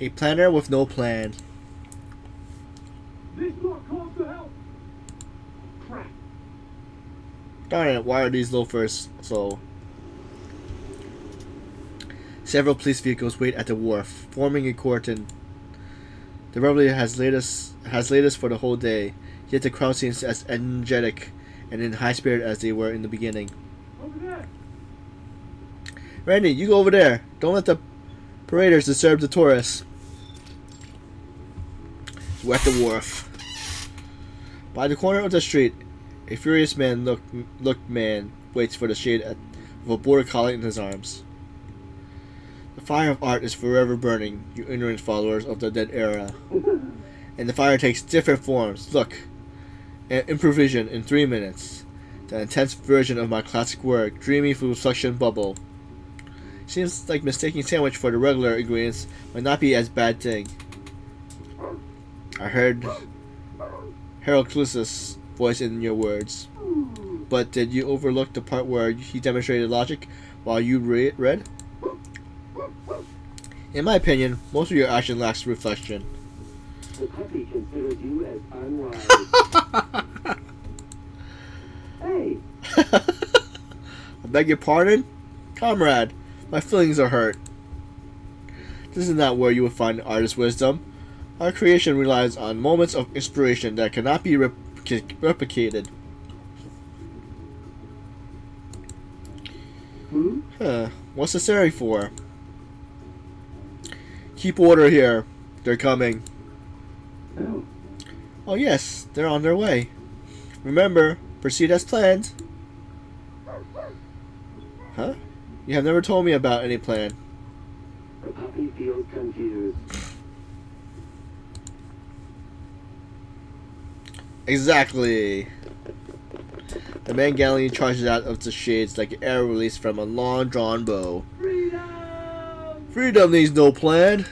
A planner with no plan. This lot calls for help. Crap. Darn it, why are these loafers so... Several police vehicles wait at the wharf, forming a cordon. The revelry has laid us for the whole day, yet the crowd seems as energetic and in high spirit as they were in the beginning. Over there. Randy, you go over there. Don't let the paraders disturb the tourists. We're at the wharf. By the corner of the street, a furious man man waits for the shade of a border collie in his arms. The fire of art is forever burning, you ignorant followers of the dead era. And the fire takes different forms. Look, an improvisation in 3 minutes. The intense version of my classic work, dreamy through suction bubble. Seems like mistaking sandwich for the regular ingredients might not be as bad thing. I heard Heraclius' voice in your words. But did you overlook the part where he demonstrated logic while you read? In my opinion, most of your action lacks reflection. The puppy considers you as unwise. Hey! I beg your pardon? Comrade, my feelings are hurt. This is not where you will find artist wisdom. Our creation relies on moments of inspiration that cannot be replicated. What's the story for? Keep order here. They're coming. Oh. Oh yes, they're on their way. Remember, proceed as planned. Huh? You have never told me about any plan. The puppy feels confused. Exactly. The man gallantly charges out of the shades like an arrow released from a long-drawn bow. Freedom! Freedom needs no plan.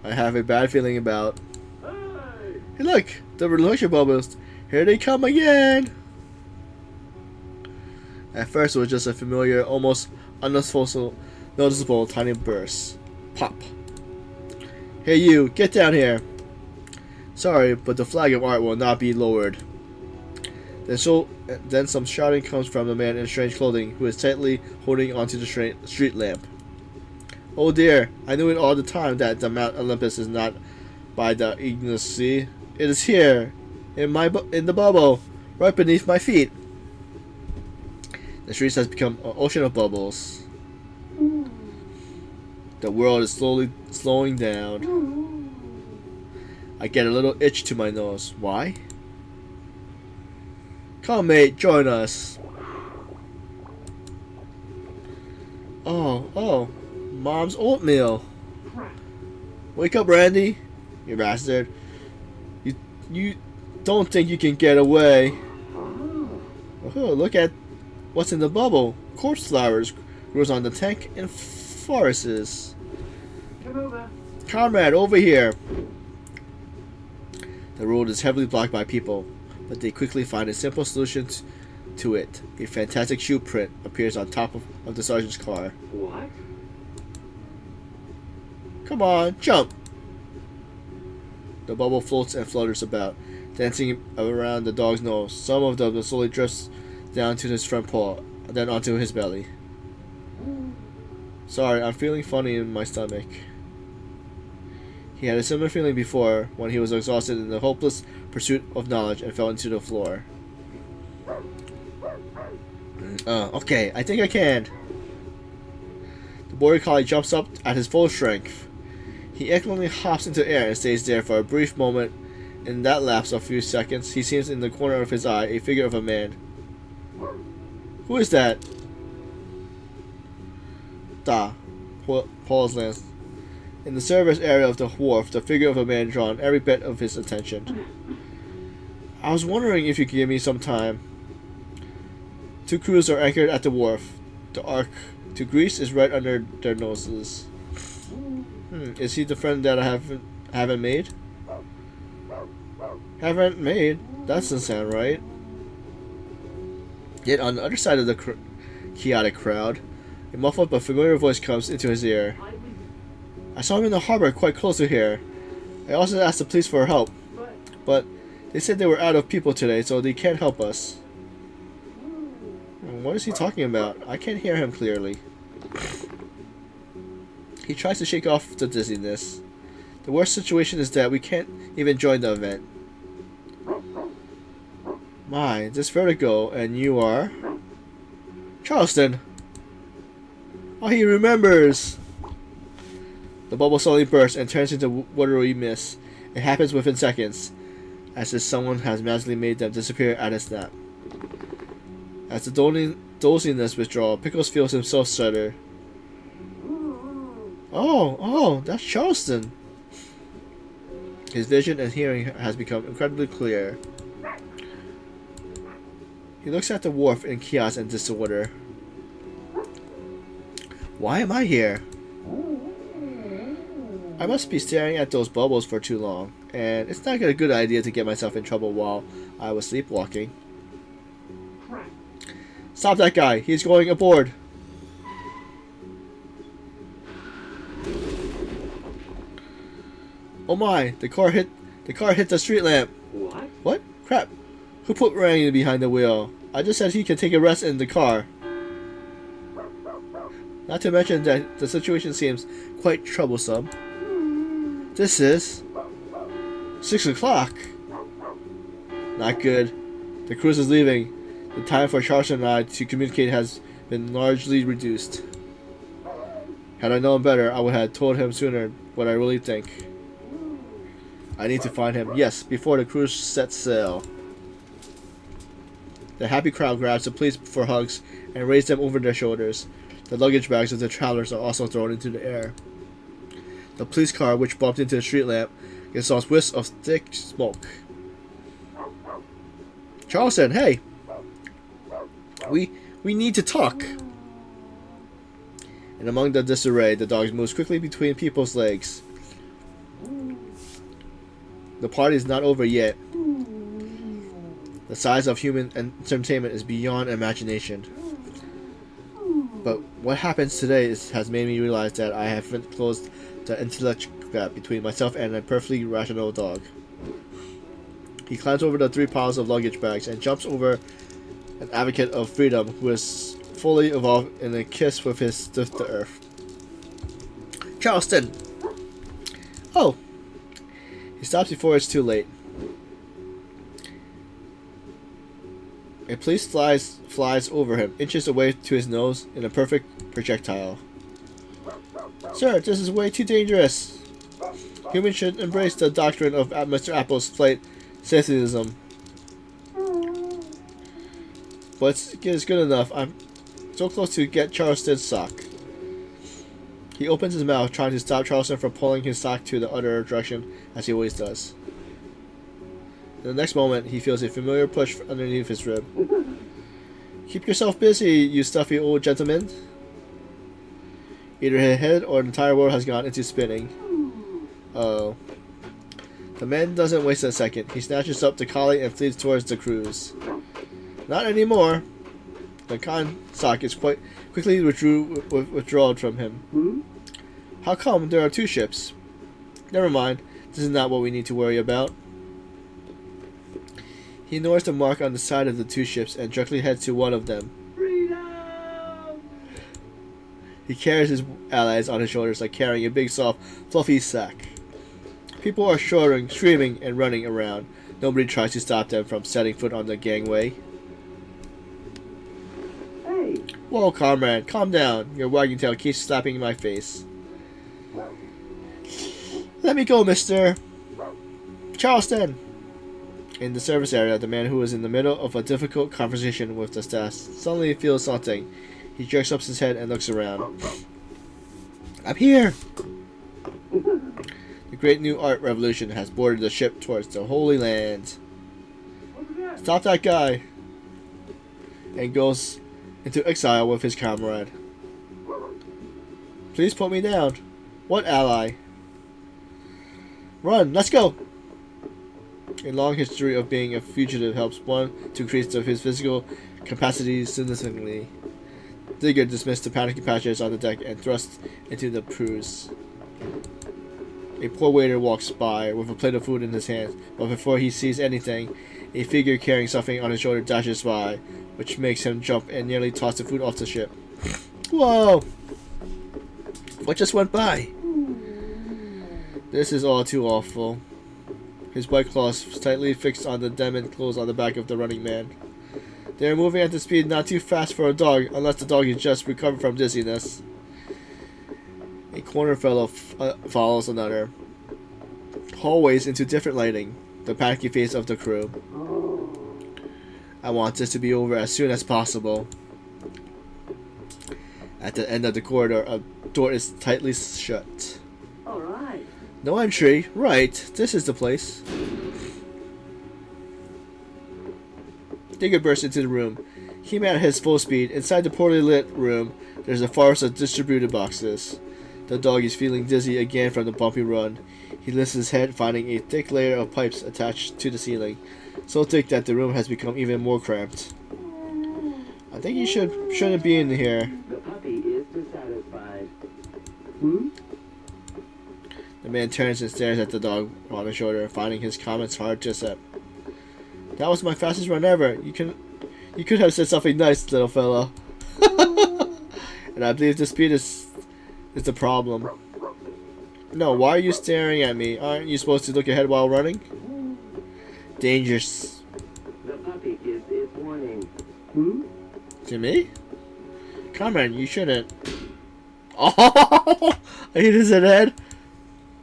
I have a bad feeling about... Hey! Hey look! The reluctant bubbles. Here they come again! At first it was just a familiar, almost unnoticeable tiny burst. Pop. Hey you, get down here! Sorry, but the flag of art will not be lowered. Then some shouting comes from the man in strange clothing who is tightly holding onto the street lamp. Oh dear, I knew it all the time that the Mount Olympus is not by the Ignis Sea. It is here, in the bubble, right beneath my feet. The street has become an ocean of bubbles. The world is slowing down. I get a little itch to my nose. Why? Come, mate, join us. Oh, Mom's oatmeal. Wake up, Randy, you bastard. You don't think you can get away? Oh, look at what's in the bubble. Corpse flowers grows on the tank and forests. Come over. Comrade, over here. The road is heavily blocked by people, but they quickly find a simple solution to it. A fantastic shoe print appears on top of the sergeant's car. What? Come on, jump! The bubble floats and flutters about, dancing around the dog's nose. Some of them slowly drifts down to his front paw, then onto his belly. Sorry, I'm feeling funny in my stomach. He had a similar feeling before when he was exhausted in the hopeless pursuit of knowledge and fell into the floor. Okay, I think I can. The border collie jumps up at his full strength. He excellently hops into the air and stays there for a brief moment. In that lapse of a few seconds, he sees in the corner of his eye a figure of a man. Who is that? Paul's lance. In the service area of the wharf, the figure of a man drawn every bit of his attention. I was wondering if you could give me some time. 2 crews are anchored at the wharf. The arc to Greece is right under their noses. Is he the friend that I haven't made? Haven't made? That doesn't sound right. Yet on the other side of the chaotic crowd, a muffled but familiar voice comes into his ear. I saw him in the harbor quite close to here. I also asked the police for help, but they said they were out of people today, so they can't help us. What is he talking about? I can't hear him clearly. He tries to shake off the dizziness. The worst situation is that we can't even join the event. My, this vertigo, and you are... Charleston! Oh, he remembers! The bubble suddenly bursts and turns into watery mist. It happens within seconds, as if someone has magically made them disappear at a snap. As the doziness withdraws, Pickles feels himself shudder. Oh, that's Charleston! His vision and hearing has become incredibly clear. He looks at the wharf in chaos and disorder. Why am I here? I must be staring at those bubbles for too long, and it's not a good idea to get myself in trouble while I was sleepwalking. Stop that guy! He's going aboard! Oh my! The car hit the street lamp! What? What? Crap! Who put Randy behind the wheel? I just said he can take a rest in the car. Not to mention that the situation seems quite troublesome. This is 6 o'clock. Not good. The cruise is leaving. The time for Charleston and I to communicate has been largely reduced. Had I known better, I would have told him sooner what I really think. I need to find him, yes, before the cruise sets sail. The happy crowd grabs the police for hugs and raises them over their shoulders. The luggage bags of the travelers are also thrown into the air. The police car, which bumped into the street lamp, exhausts whiffs of thick smoke. Charleston, hey! We need to talk! And among the disarray, the dog moves quickly between people's legs. The party is not over yet. The size of human entertainment is beyond imagination. But what happens today has made me realize that I haven't closed the intellectual gap between myself and a perfectly rational dog. He climbs over the 3 piles of luggage bags and jumps over an advocate of freedom who is fully evolved in a kiss with his stiff to earth. Charleston! Oh! He stops before it's too late. A police flies over him, inches away to his nose in a perfect projectile. Sir, this is way too dangerous. Humans should embrace the doctrine of Mr. Apple's flight sensationalism. But it's good enough. I'm so close to get Charleston's sock. He opens his mouth, trying to stop Charleston from pulling his sock to the other direction, as he always does. In the next moment, he feels a familiar push underneath his rib. Keep yourself busy, you stuffy old gentleman. Either his head or the entire world has gone into spinning. Uh-oh. The man doesn't waste a second. He snatches up the collie and flees towards the cruise. Not anymore. The con sock is quite quickly withdrawn from him. How come there are 2 ships? Never mind. This is not what we need to worry about. He ignores the mark on the side of the 2 ships and directly heads to one of them. Freedom! He carries his allies on his shoulders like carrying a big, soft, fluffy sack. People are shouting, screaming, and running around. Nobody tries to stop them from setting foot on the gangway. Hey! Whoa, comrade, calm down. Your wagging tail keeps slapping my face. Let me go, mister. Charleston! In the service area, the man who was in the middle of a difficult conversation with the staff suddenly feels something. He jerks up his head and looks around. I'm here! The great new art revolution has boarded the ship towards the Holy Land. Stop that guy! And goes into exile with his comrade. Please put me down. What ally? Run, let's go! A long history of being a fugitive helps one to increase his physical capacities significantly. Digger dismissed the panicking passengers on the deck and thrust into the cruise. A poor waiter walks by with a plate of food in his hand, but before he sees anything, a figure carrying something on his shoulder dashes by, which makes him jump and nearly toss the food off the ship. Whoa! What just went by? This is all too awful. His white claws tightly fixed on the diamond claws on the back of the running man. They are moving at the speed not too fast for a dog, unless the dog is just recovered from dizziness. A corner fellow follows another. Hallways into different lighting. The panicky face of the crew. I want this to be over as soon as possible. At the end of the corridor, a door is tightly shut. Alright. No entry. Right. This is the place. Digger bursts into the room. He ran at his full speed. Inside the poorly lit room, there's a forest of distributed boxes. The dog is feeling dizzy again from the bumpy run. He lifts his head, finding a thick layer of pipes attached to the ceiling. So thick that the room has become even more cramped. I think you shouldn't be in here. The puppy is dissatisfied. Hmm? The man turns and stares at the dog on his shoulder, finding his comments hard to accept. That was my fastest run ever. You could have said something nice, little fella. And I believe the speed is the problem. No, why are you staring at me? Aren't you supposed to look ahead while running? Dangerous. The puppy gives its warning. Hmm? To me? Comrade, you shouldn't. Oh! I hit his head.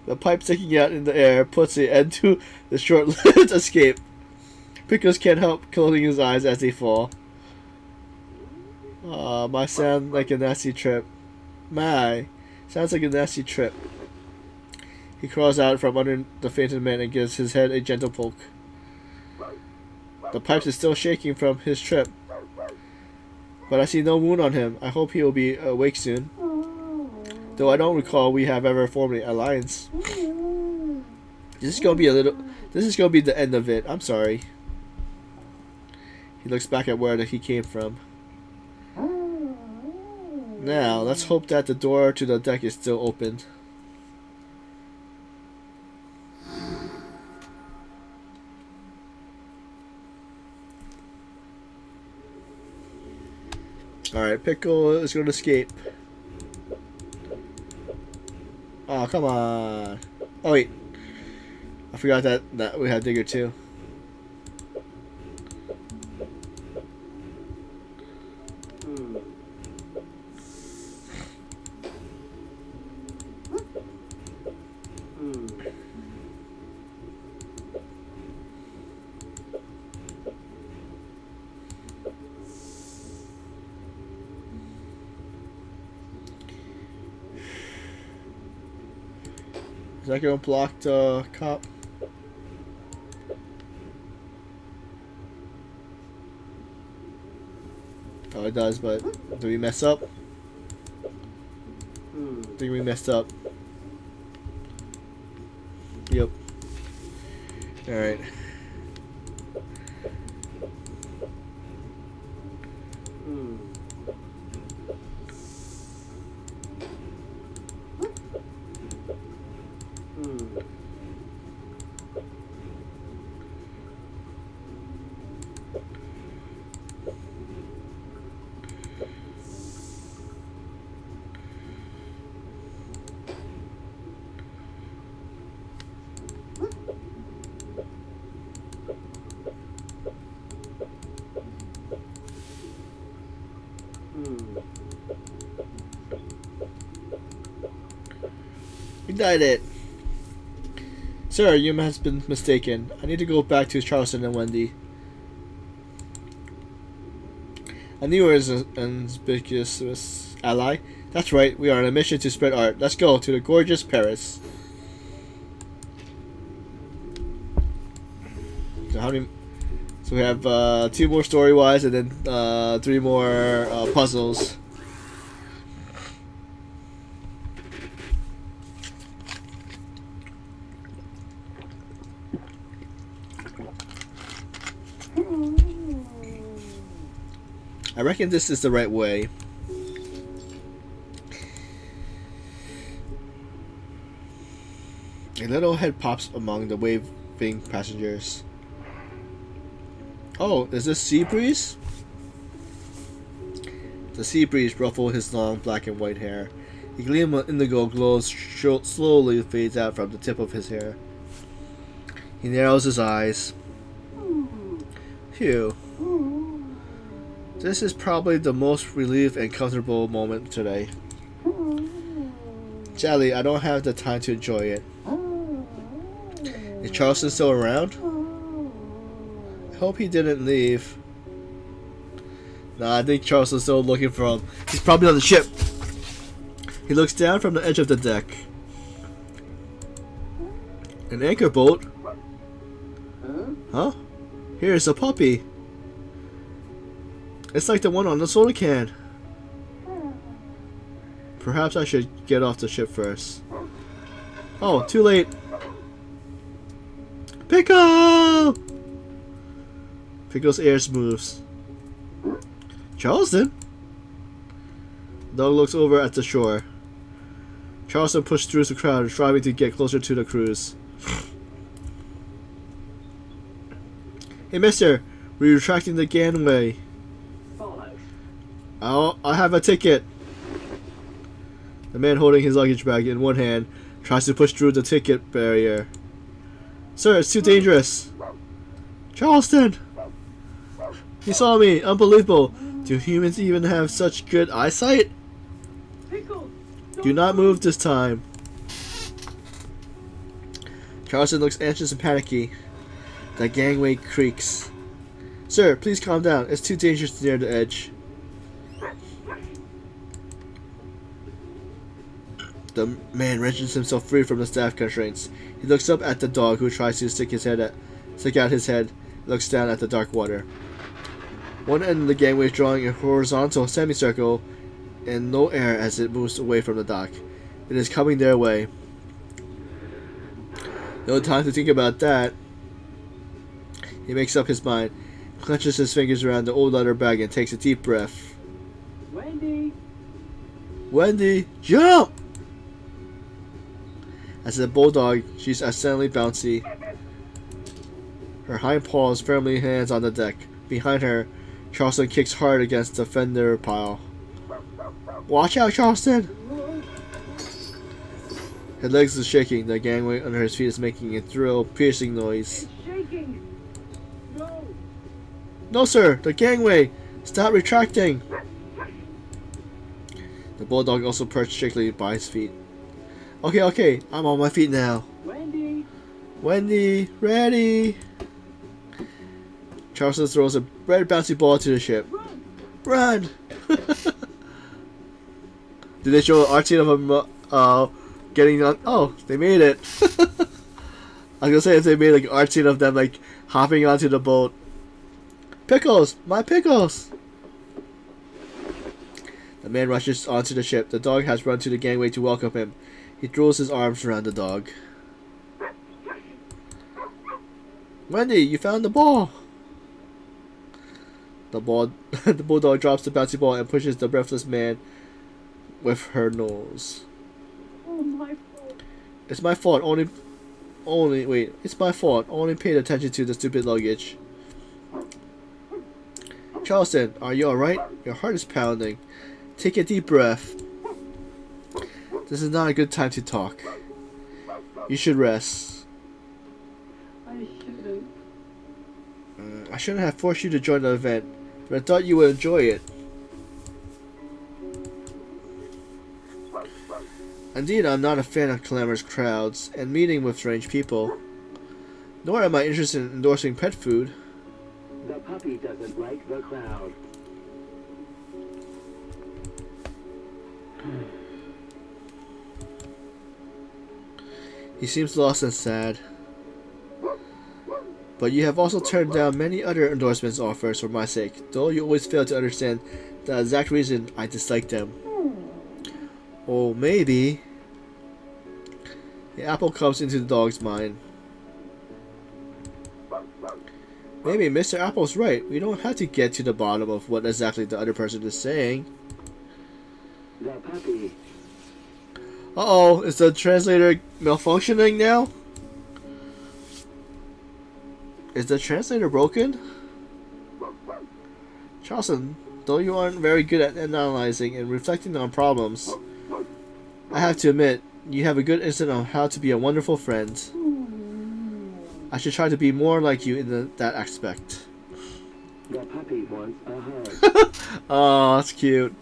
The pipe sticking out in the air puts an end to the short-lived escape. Pickles can't help closing his eyes as they fall. My sound like a nasty trip. Sounds like a nasty trip. He crawls out from under the fainted man and gives his head a gentle poke. The pipes is still shaking from his trip. But I see no wound on him. I hope he will be awake soon. Though I don't recall we have ever formed an alliance. This is gonna be the end of it. I'm sorry. He looks back at where he came from. Now, let's hope that the door to the deck is still open. Alright, Pickle is going to escape. Oh, come on. Oh, wait. I forgot that we had Digger too. Is that going to block the cop? Oh, it does, but do we mess up? I think we messed up. Yep. Alright. We did it. Sir, you must have been mistaken. I need to go back to Charleston and Wendy. I knew you were an ambiguous ally. That's right, we are on a mission to spread art. Let's go to the gorgeous Paris. So how many? So we have 2 more story-wise, and then 3 more puzzles. I reckon this is the right way. A little head pops among the waving passengers. Oh, is this Sea Breeze? The Sea Breeze ruffled his long black and white hair. A gleam of indigo glow slowly fades out from the tip of his hair. He narrows his eyes. Phew. This is probably the most relieved and comfortable moment today. Jelly, I don't have the time to enjoy it. Is Charleston still around? I hope he didn't leave. Nah, I think Charleston's still looking for him. He's probably on the ship. He looks down from the edge of the deck. An anchor boat? Huh? Here's a puppy. It's like the one on the soda can. Perhaps I should get off the ship first. Oh, too late. Pickle! Pickles' ears moves. Charleston? The dog looks over at the shore. Charleston pushed through the crowd, striving to get closer to the cruise. Hey, mister, we're retracting the gangway. I have a ticket. The man holding his luggage bag in one hand tries to push through the ticket barrier. Sir, it's too dangerous. Charleston! He saw me. Unbelievable. Do humans even have such good eyesight? Pickles, Do not move this time. Charleston looks anxious and panicky. The gangway creaks. Sir, please calm down. It's too dangerous near the edge. The man wrenches himself free from the staff constraints. He looks up at the dog, who tries to stick out his head, and looks down at the dark water. One end of the gangway is drawing a horizontal semicircle and no air as it moves away from the dock. It is coming their way. No time to think about that. He makes up his mind, clenches his fingers around the old leather bag, and takes a deep breath. Wendy. Wendy, jump! As a bulldog, she's accidentally bouncy. Her hind paws firmly lands on the deck. Behind her, Charleston kicks hard against the fender pile. Watch out, Charleston! His legs are shaking. The gangway under his feet is making a thrill-piercing noise. It's shaking. No. No, sir! The gangway! Stop retracting! The bulldog also perched shakily by his feet. Okay, I'm on my feet now. Wendy. Wendy, ready! Charleston throws a red bouncy ball to the ship. Run! Did they show an art scene of him getting on? Oh, they made it. I was gonna say if they made like an art scene of them like hopping onto the boat. Pickles! My Pickles! The man rushes onto the ship. The dog has run to the gangway to welcome him. He throws his arms around the dog. Wendy, you found the ball! The bulldog drops the bouncy ball and pushes the breathless man with her nose. Oh, my fault. It's my fault. It's my fault. Only paid attention to the stupid luggage. Charleston, are you alright? Your heart is pounding. Take a deep breath. This is not a good time to talk. You should rest. I shouldn't. I shouldn't have forced you to join the event, but I thought you would enjoy it. Indeed, I'm not a fan of clamorous crowds and meeting with strange people. Nor am I interested in endorsing pet food. The puppy doesn't like the crowd. He seems lost and sad. But you have also turned down many other endorsements offers for my sake, though you always fail to understand the exact reason I dislike them. Or maybe the apple comes into the dog's mind. Maybe Mr. Apple's right. We don't have to get to the bottom of what exactly the other person is saying. The puppy. Uh-oh, is the translator malfunctioning now? Is the translator broken? Charleston, though you aren't very good at analyzing and reflecting on problems, I have to admit, you have a good instinct on how to be a wonderful friend. I should try to be more like you in that aspect. The puppy wants a hug. Oh, that's cute.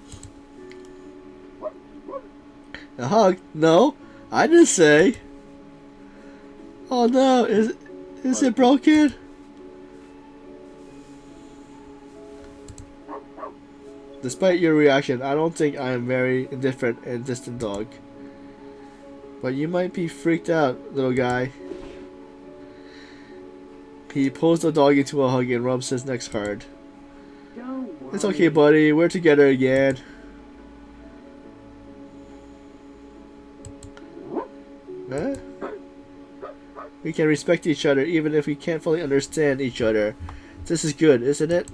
A hug? No, I didn't say. Oh no, is it broken? Despite your reaction, I don't think I am very indifferent and distant dog. But you might be freaked out, little guy. He pulls the dog into a hug and rubs his neck hard. Don't worry. It's okay, buddy. We're together again. Huh? We can respect each other even if we can't fully understand each other. This is good, isn't it?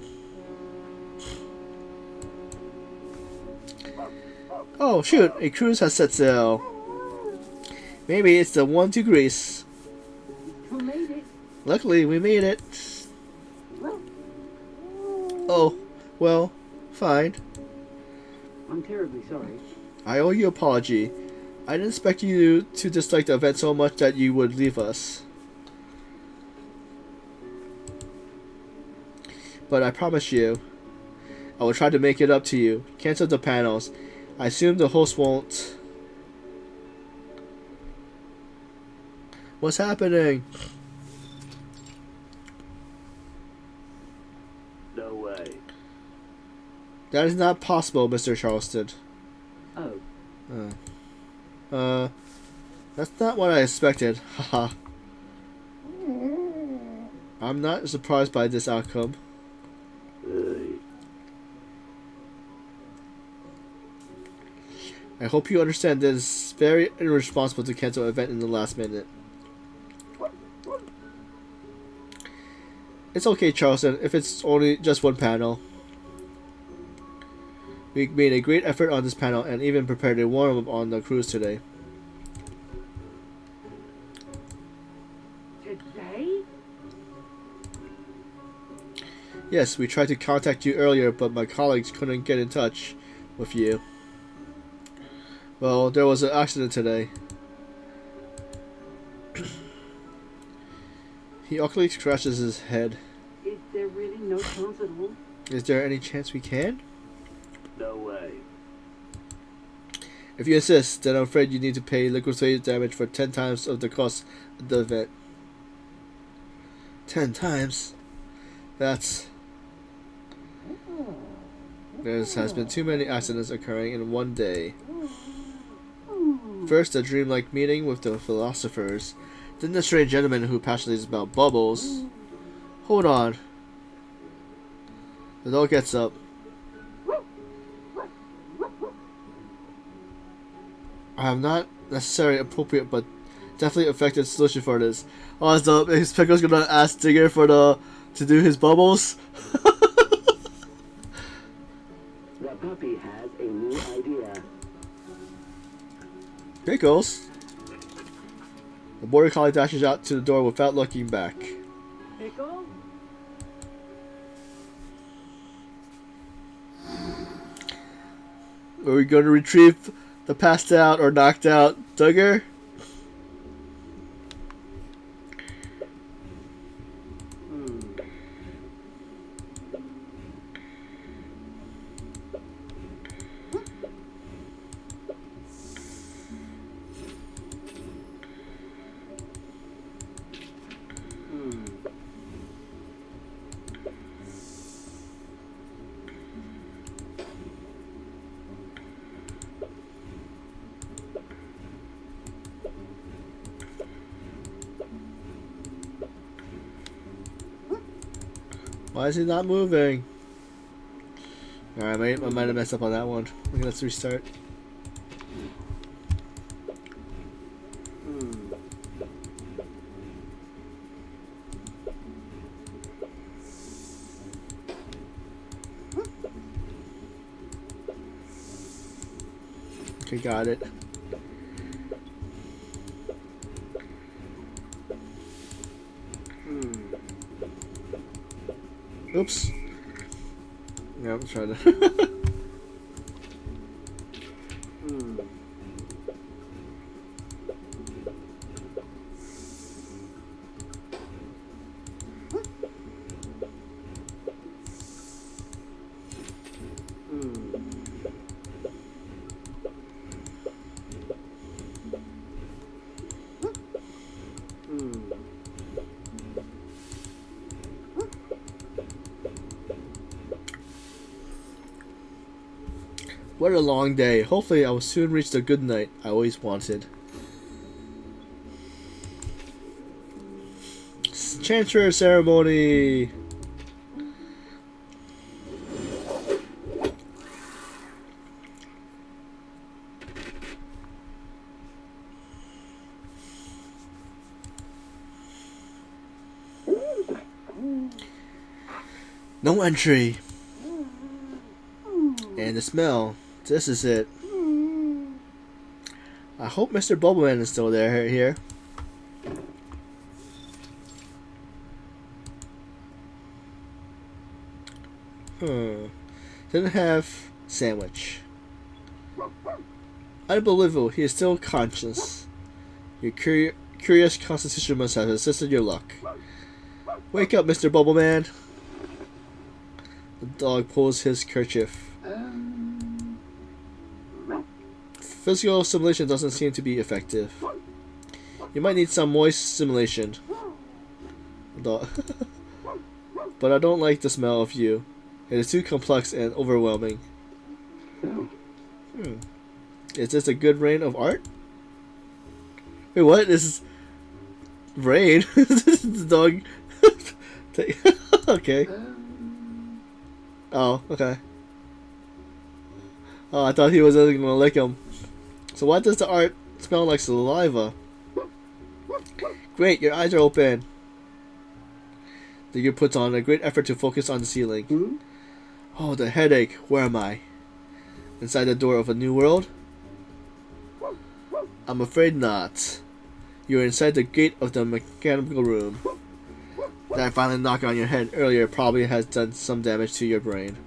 Oh shoot, a cruise has set sail. Maybe it's the one to Greece. You made it. Luckily, we made it. Oh, well, fine. I'm terribly sorry. I owe you an apology. I didn't expect you to dislike the event so much that you would leave us. But I promise you, I will try to make it up to you. Cancel the panels. I assume the host won't. What's happening? No way. That is not possible, Mr. Charleston. Oh. That's not what I expected. Haha. I'm not surprised by this outcome. I hope you understand that it's very irresponsible to cancel an event in the last minute. It's okay, Charleston, if it's only just one panel. We made a great effort on this panel and even prepared a warm-up on the cruise today. Today? Yes, we tried to contact you earlier, but my colleagues couldn't get in touch with you. Well, there was an accident today. He awkwardly scratches his head. Is there really no chance at all? Is there any chance we can? No way. If you insist, then I'm afraid you need to pay liquidated damage for 10 times of the cost of the event. 10 times? That's... There has been too many accidents occurring in one day. First, a dreamlike meeting with the philosophers. Then the strange gentleman who passionately about bubbles. Hold on. The dog gets up. I have not necessarily appropriate but definitely effective solution for this. Oh, is Pickles gonna ask Digger to do his bubbles? The puppy has a new idea. Pickles? The border collie dashes out to the door without looking back. Pickles? Are we going to retrieve the passed out or knocked out Duggar? Why is he not moving? Alright, I might have messed up on that one. Okay, let's restart. Okay, got it. Oops. Yeah, I'm trying to. What a long day. Hopefully I will soon reach the good night I always wanted. Transfer ceremony! No entry! And the smell. This is it. I hope Mr. Bubbleman is still here. Didn't have sandwich. Unbelievable, he is still conscious. Your curious constitution must have assisted your luck. Wake up, Mr. Bubbleman. The dog pulls his kerchief. Physical stimulation doesn't seem to be effective. You might need some moist stimulation. But I don't like the smell of you. It is too complex and overwhelming. Is this a good reign of art? Wait, what? This is rain? The dog. Okay. Oh, okay. Oh, I thought he was gonna lick him. So why does the art smell like saliva? Great, your eyes are open. The gear puts on a great effort to focus on the ceiling. Oh, the headache. Where am I? Inside the door of a new world? I'm afraid not. You're inside the gate of the mechanical room. That finally knock on your head earlier probably has done some damage to your brain.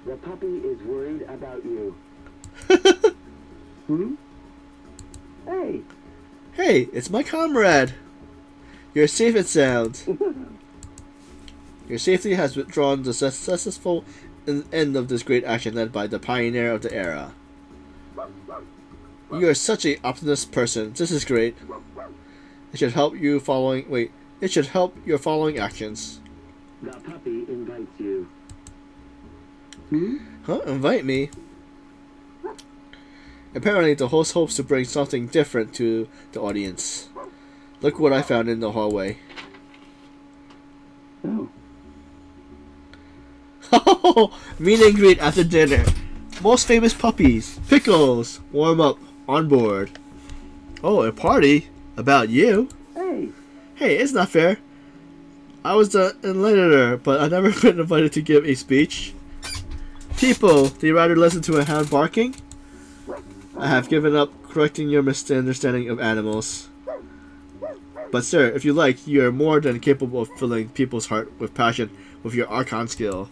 The puppy is worried about you. Hey! Hey, it's my comrade! You're safe and sound. Your safety has withdrawn the successful end of this great action led by the pioneer of the era. You are such an optimist person. This is great. It should help you following. Wait, it should help your following actions. The puppy invites you. Huh? Invite me? Apparently, the host hopes to bring something different to the audience. Look what I found in the hallway. Oh, meet and greet after dinner. Most famous puppies. Pickles. Warm up. On board. Oh, a party? About you? Hey! Hey, it's not fair. I was the enlightener, but I never been invited to give a speech. People, do you rather listen to a hound barking? I have given up correcting your misunderstanding of animals. But sir, if you like, you are more than capable of filling people's heart with passion with your archon skill.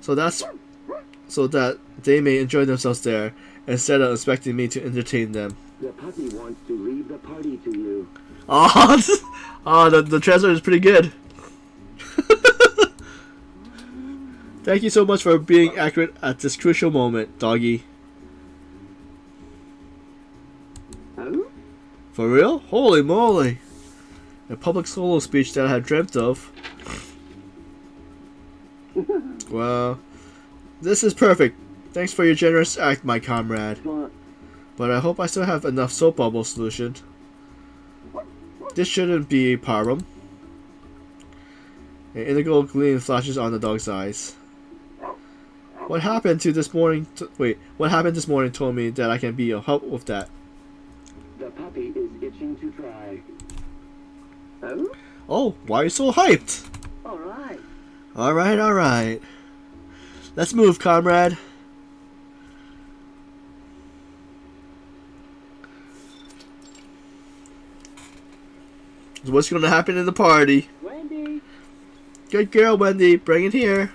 So that they may enjoy themselves there, instead of expecting me to entertain them. The puppy wants to leave the party to you. Oh, the translator is pretty good. Thank you so much for being accurate at this crucial moment, doggy. Oh? For real? Holy moly! A public solo speech that I had dreamt of. Well, this is perfect. Thanks for your generous act, my comrade. But I hope I still have enough soap bubble solution. This shouldn't be a problem. An indigo gleam flashes on the dog's eyes. What happened this morning told me that I can be of help with that. The puppy is itching to try. Oh? Oh, why are you so hyped? Alright. Alright. Let's move, comrade. What's gonna happen in the party? Wendy. Good girl, Wendy. Bring it here.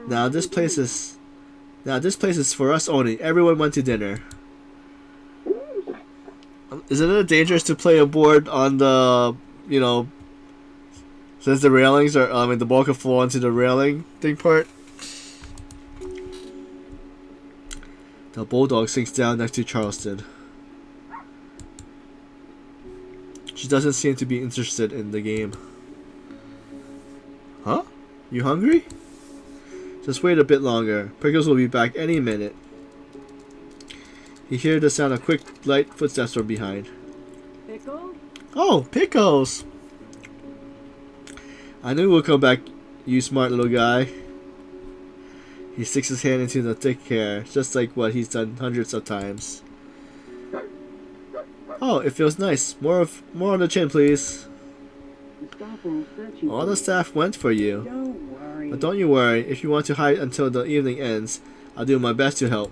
Now this place is for us only. Everyone went to dinner. Isn't it dangerous to play a board on the, since the railings are, the ball could fall into the railing thing part? The bulldog sinks down next to Charleston. She doesn't seem to be interested in the game. Huh? You hungry? Just wait a bit longer. Pickles will be back any minute. You hear the sound of quick, light footsteps from behind. Pickles? Oh, Pickles! I knew we'll come back, you smart little guy. He sticks his hand into the thick hair, just like what he's done hundreds of times. Oh, it feels nice. More on the chin, please. The staff are all searching All for the you. staff went for you. Don't worry. But don't you worry, if you want to hide until the evening ends, I'll do my best to help.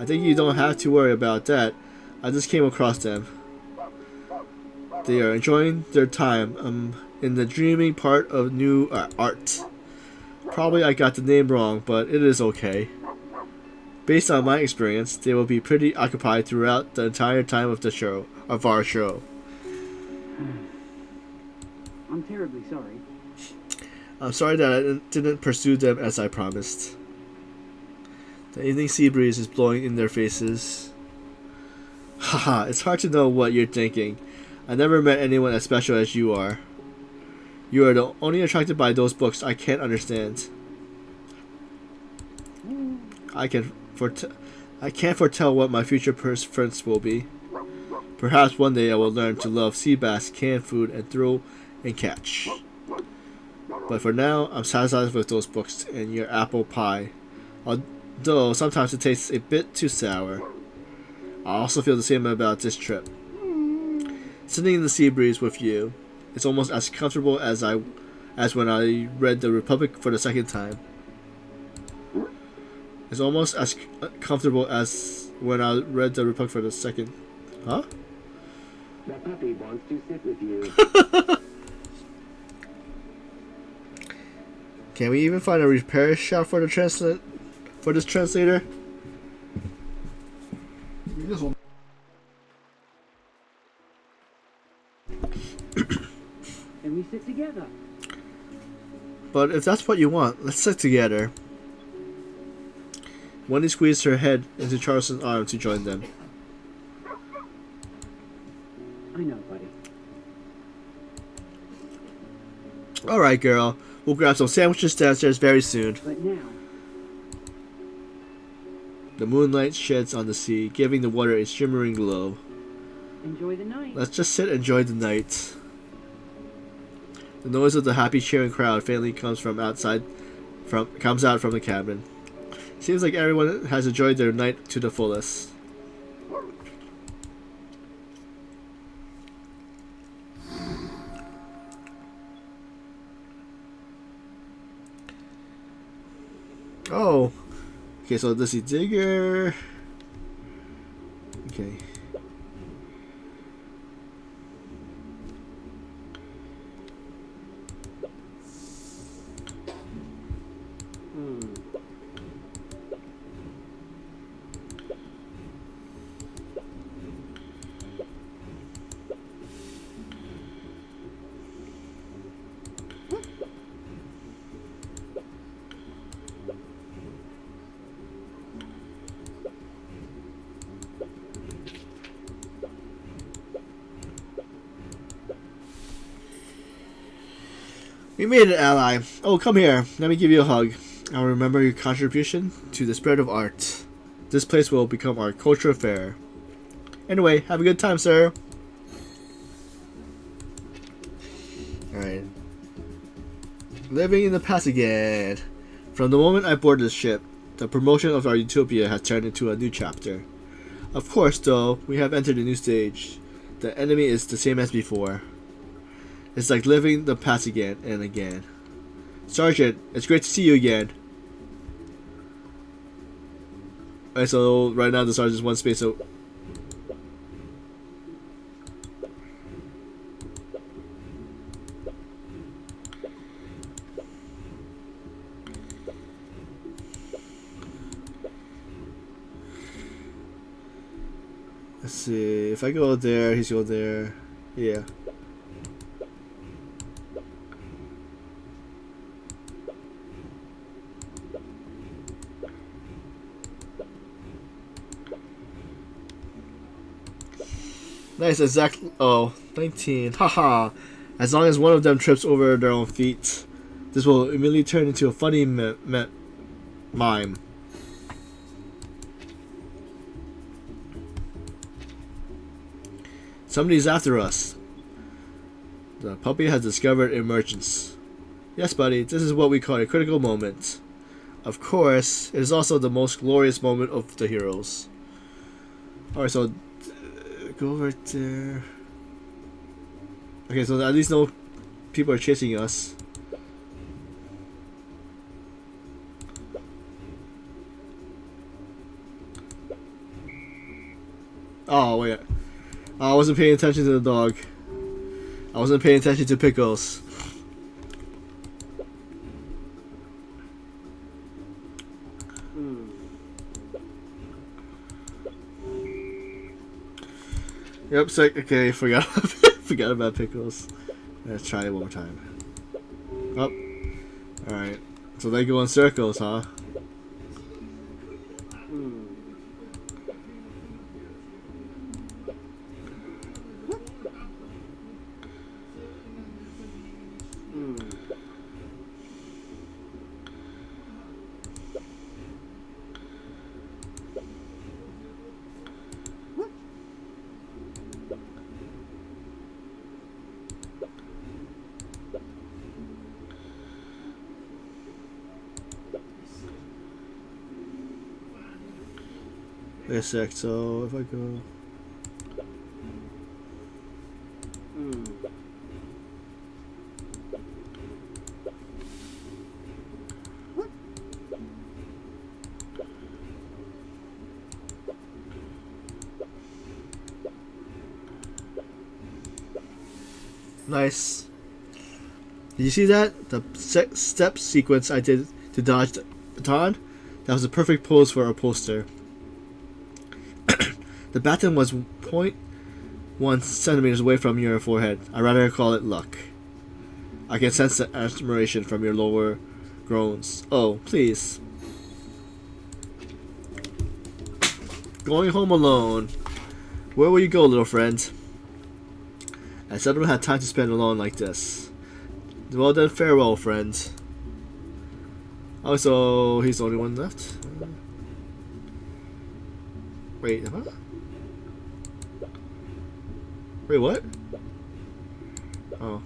I think you don't have to worry about that. I just came across them. They are enjoying their time in the dreaming part of new art. Probably I got the name wrong, but it is okay. Based on my experience, they will be pretty occupied throughout the entire time of our show. I'm terribly sorry. I'm sorry that I didn't pursue them as I promised. The evening sea breeze is blowing in their faces. Haha, it's hard to know what you're thinking. I never met anyone as special as you are. You are the only attracted by those books I can't understand. I can't foretell what my future friends will be. Perhaps one day I will learn to love sea bass, canned food, and throw and catch. But for now, I'm satisfied with those books and your apple pie. Although sometimes it tastes a bit too sour. I also feel the same about this trip. Sitting in the sea breeze with you, it's almost as comfortable as when I read The Republic for the second time. It's almost as comfortable as when I read The Republic for the second. Huh? The puppy wants to sit with you. Can we even find a repair shop for this translator? And we sit together. But if that's what you want, let's sit together. Wendy squeezed her head into Charleston's arm to join them. I know, buddy. Alright, girl. We'll grab some sandwiches downstairs very soon. But now, The moonlight sheds on the sea, giving the water a shimmering glow. enjoy the night. Let's just sit and enjoy the night. The noise of the happy cheering crowd faintly comes out from the cabin. Seems like everyone has enjoyed their night to the fullest. Oh, okay. So this is Digger. Okay. We made it, ally. Oh, come here. Let me give you a hug. I'll remember your contribution to the spread of art. This place will become our cultural fair. Anyway, have a good time, sir. Living in the past again. From the moment I boarded the ship, the promotion of our utopia has turned into a new chapter. Of course, though, we have entered a new stage. The enemy is the same as before. It's like living the past again and again. Sergeant, it's great to see you again. Alright, so right now the sergeant's one space out. Let's see, if I go there, he's going there. Yeah. Nice, exact. Oh, 19. Haha. As long as one of them trips over their own feet, this will immediately turn into a funny mime. Somebody's after us. The puppy has discovered emergence. Yes, buddy, this is what we call a critical moment. Of course, it is also the most glorious moment of the heroes. Alright, so go over there. Okay, so at least no people are chasing us. Oh, wait. I wasn't paying attention to the dog. I wasn't paying attention to Pickles. Yep, so, okay, forgot forgot about Pickles. Let's try it one more time. Oh, alright. So they go in circles, huh? Wait a sec, so if I go... Nice. Did you see that? The step sequence I did to dodge the baton? That was a perfect pose for a poster. The baton was 0.1 centimeters away from your forehead. I'd rather call it luck. I can sense the admiration from your lower groans. Oh, please. Going home alone. Where will you go, little friend? I seldom had time to spend alone like this. Well then, farewell, friend. Oh, so he's the only one left? Wait, huh? Wait, what? Oh.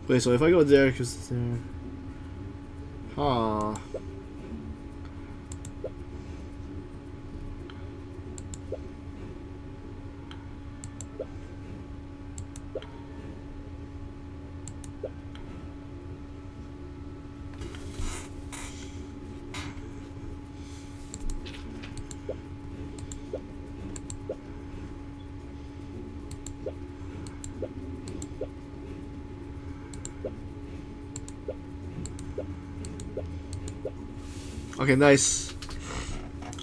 Wait, so if I go there, because there... Huh. Okay, nice.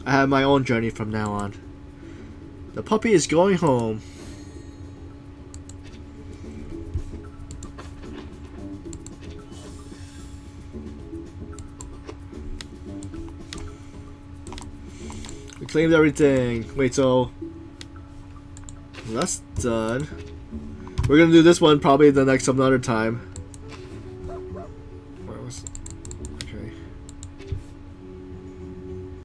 I have my own journey from now on. The puppy is going home. We claimed everything. Wait, so that's done. We're gonna do this one probably the next some other time.